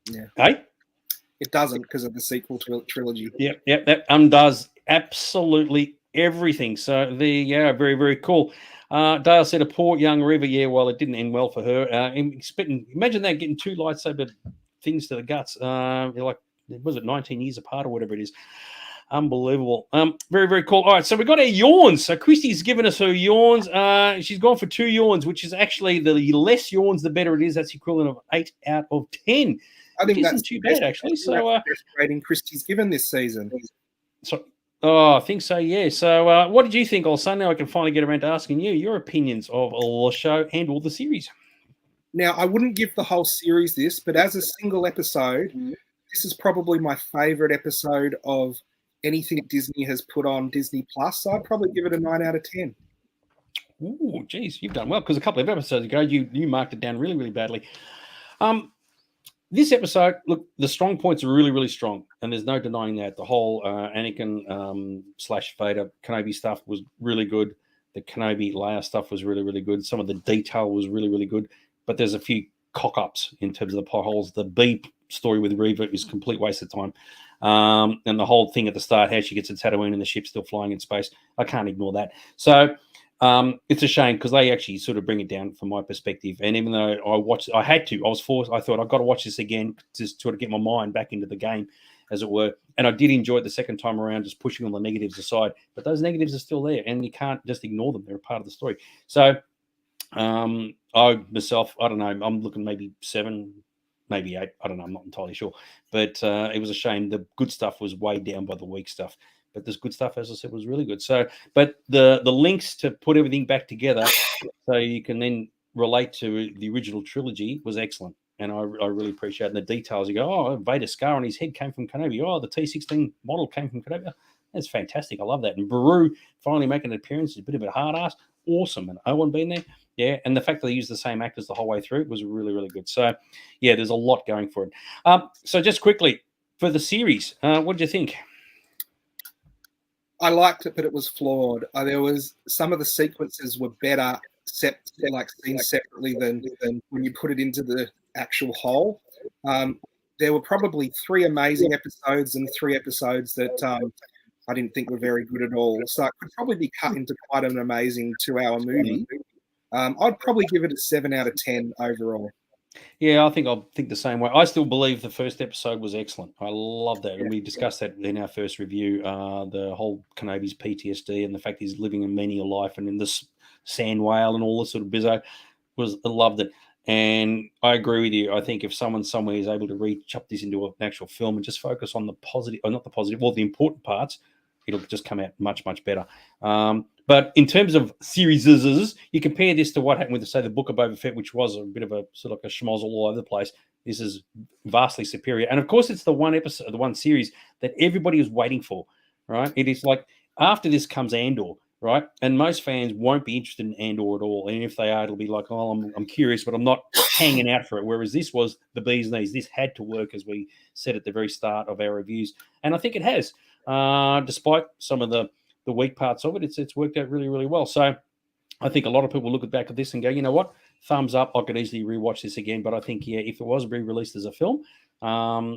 Yeah. Hey, it doesn't because of the sequel trilogy. Yep. That undoes absolutely everything. So very, very cool. Dale said a poor young Reva. Yeah, well, it didn't end well for her. Imagine that, getting two lightsaber things to the guts. Like, was it 19 years apart or whatever it is? Unbelievable. Very, very cool. All right, so we got our yawns. So Christy's given us her yawns. She's gone for 2 yawns, which is actually the less yawns, the better it is. That's the equivalent of 8 out of 10. I think that's too bad, actually. So the best rating Christy's given this season. I think so, yeah. So what did you think, also? Now I can finally get around to asking you your opinions of the show and all the series. Now, I wouldn't give the whole series this, but as a single episode, this is probably my favorite episode of anything Disney has put on Disney Plus. So I'd probably give it a 9 out of 10. Ooh, geez, you've done well, because a couple of episodes ago you marked it down really, really badly. This episode, look, the strong points are really, really strong, and there's no denying that. The whole Anakin / Vader Kenobi stuff was really good. The Kenobi Leia stuff was really, really good. Some of the detail was really, really good, but there's a few cock-ups in terms of the potholes. The Beep story with Reva is a complete waste of time. And the whole thing at the start, how she gets to Tatooine and the ship's still flying in space, I can't ignore that. So it's a shame, because they actually sort of bring it down from my perspective. And even though I was forced, I thought I've got to watch this again to sort of get my mind back into the game, as it were. And I did enjoy it the second time around, just pushing all the negatives aside. But those negatives are still there, and you can't just ignore them. They're a part of the story. So I myself, I don't know, I'm looking maybe 7, maybe 8. I don't know. I'm not entirely sure. But it was a shame. The good stuff was weighed down by the weak stuff. But this good stuff, as I said, was really good. So, but the links to put everything back together so you can then relate to the original trilogy was excellent. And I really appreciate it. And the details, you go, oh, Vader's scar on his head came from Kenobi. Oh, the T-16 model came from Kenobi. That's fantastic. I love that. And Beru finally making an appearance is a bit of a hard ass. Awesome. And Owen being there. Yeah. And the fact that they used the same actors the whole way through was really, really good. So, yeah, there's a lot going for it. So just quickly, for the series, what did you think? I liked it, but it was flawed. There was some of the sequences were better, seen separately than when you put it into the actual whole. There were probably 3 amazing episodes and 3 episodes that I didn't think were very good at all. So it could probably be cut into quite an amazing 2-hour movie. I'd probably give it a 7 out of 10 overall. Yeah, I think I'll think the same way. I still believe the first episode was excellent. I love that. And we discussed that in our first review, the whole Kenobi's PTSD and the fact he's living a menial life and in this sand whale and all this sort of bizzo. I loved it. And I agree with you. I think if someone somewhere is able to re-chop this into an actual film and just focus on the positive, or not the positive, well, the important parts, it'll just come out much, much better. But in terms of series, you compare this to what happened with, say, the Book of Boba Fett, which was a bit of a sort of like a schmozzle all over the place. This is vastly superior. And of course, it's the one episode, the one series that everybody is waiting for, right? It is like after this comes Andor, right? And most fans won't be interested in Andor at all. And if they are, it'll be like, oh, I'm curious, but I'm not hanging out for it. Whereas this was the bee's knees. This had to work, as we said at the very start of our reviews. And I think it has. Despite some of the weak parts of it, it's worked out really, really well. So I think a lot of people look back at this and go, you know what, thumbs up. I could easily rewatch this again. But I think, yeah, if it was re-released as a film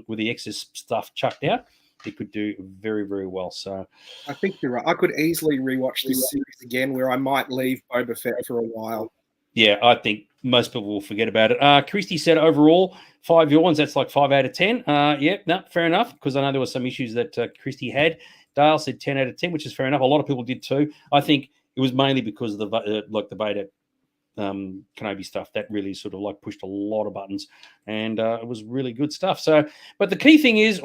with the excess stuff chucked out, it could do very, very well. So I think you're right. I could easily rewatch this series again, where I might leave Boba Fett for a while. Yeah, I think most people will forget about it. Christy said overall 5 yawns. That's like 5 out of 10. Yeah, no, fair enough, because I know there were some issues that Christy had. Dale said 10 out of 10, which is fair enough. A lot of people did too. I think it was mainly because of the the Vader Kenobi stuff that really sort of like pushed a lot of buttons, and it was really good stuff. So, but the key thing is,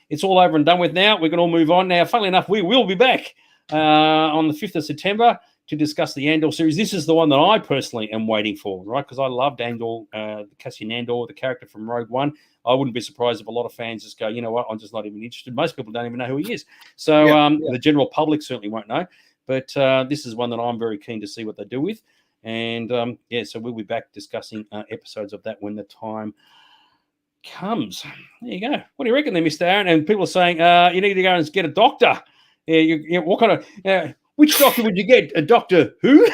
it's all over and done with now. We can all move on now. Funnily enough, we will be back on the 5th of September to discuss the Andor series. This is the one that I personally am waiting for, right? Because I loved Andor, Cassian Andor, the character from Rogue One. I wouldn't be surprised if a lot of fans just go, you know what, I'm just not even interested. Most people don't even know who he is. So the general public certainly won't know. But this is one that I'm very keen to see what they do with. And yeah, so we'll be back discussing episodes of that when the time comes. There you go. What do you reckon there, Mr. Aron? And people are saying you need to go and get a doctor. Yeah, what kind of which doctor would you get? A doctor who?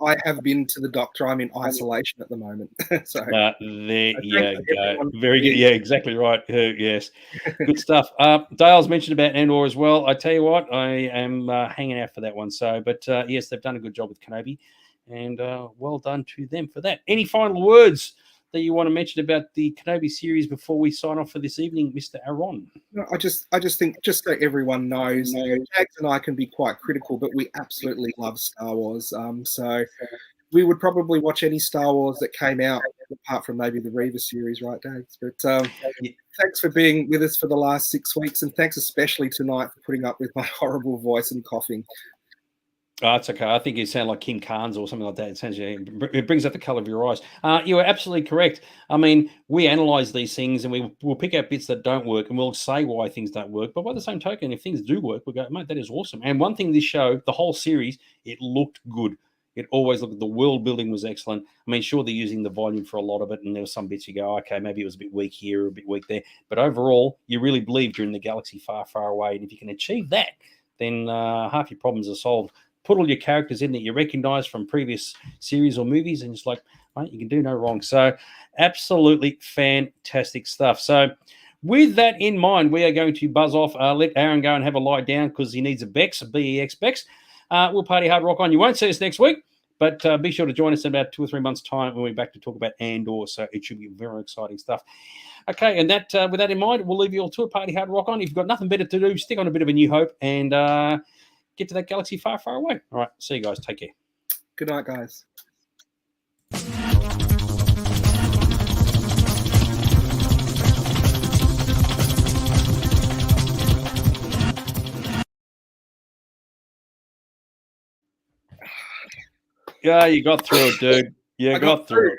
I have been to the doctor. I'm in isolation at the moment. So there you go. Very good. Yeah, exactly right. Yes, good stuff. Dale's mentioned about Andor as well. I tell you what, I am hanging out for that one. So, but yes, they've done a good job with KENOBI, and well done to them for that. Any final words that you want to mention about the KENOBI series before we sign off for this evening, Mr. Aron? No, I just think, just so everyone knows, Dags and I can be quite critical, but we absolutely love Star Wars. So we would probably watch any Star Wars that came out, apart from maybe the Reva series, right, Dags? But thanks for being with us for the last 6 weeks, and thanks especially tonight for putting up with my horrible voice and coughing. Oh, it's okay. I think you sound like Kim Carnes or something like that. It brings out the colour of your eyes. You are absolutely correct. I mean, we analyse these things and we'll pick out bits that don't work and we'll say why things don't work. But by the same token, if things do work, we'll go, mate, that is awesome. And one thing this show, the whole series, it looked good. It always looked, the world building was excellent. I mean, sure, they're using the volume for a lot of it, and there were some bits you go, okay, maybe it was a bit weak here, or a bit weak there. But overall, you really believe you're in the galaxy far, far away. And if you can achieve that, then half your problems are solved. Put all your characters in that you recognize from previous series or movies, and it's like, mate, you can do no wrong. So absolutely fantastic stuff. So with that in mind, we are going to buzz off. Let Aron go and have a lie down because he needs a Bex, a BEX Bex. We'll party hard rock on. You won't see us next week, but be sure to join us in about 2 or 3 months' time when we're back to talk about Andor. So it should be very exciting stuff. Okay, and that with that in mind, we'll leave you all to a party hard rock on. If you've got nothing better to do, stick on a bit of a New Hope and get to that galaxy far, far away. All right, see you guys. Take care. Good night, guys. Yeah, you got through it, dude. You got through it.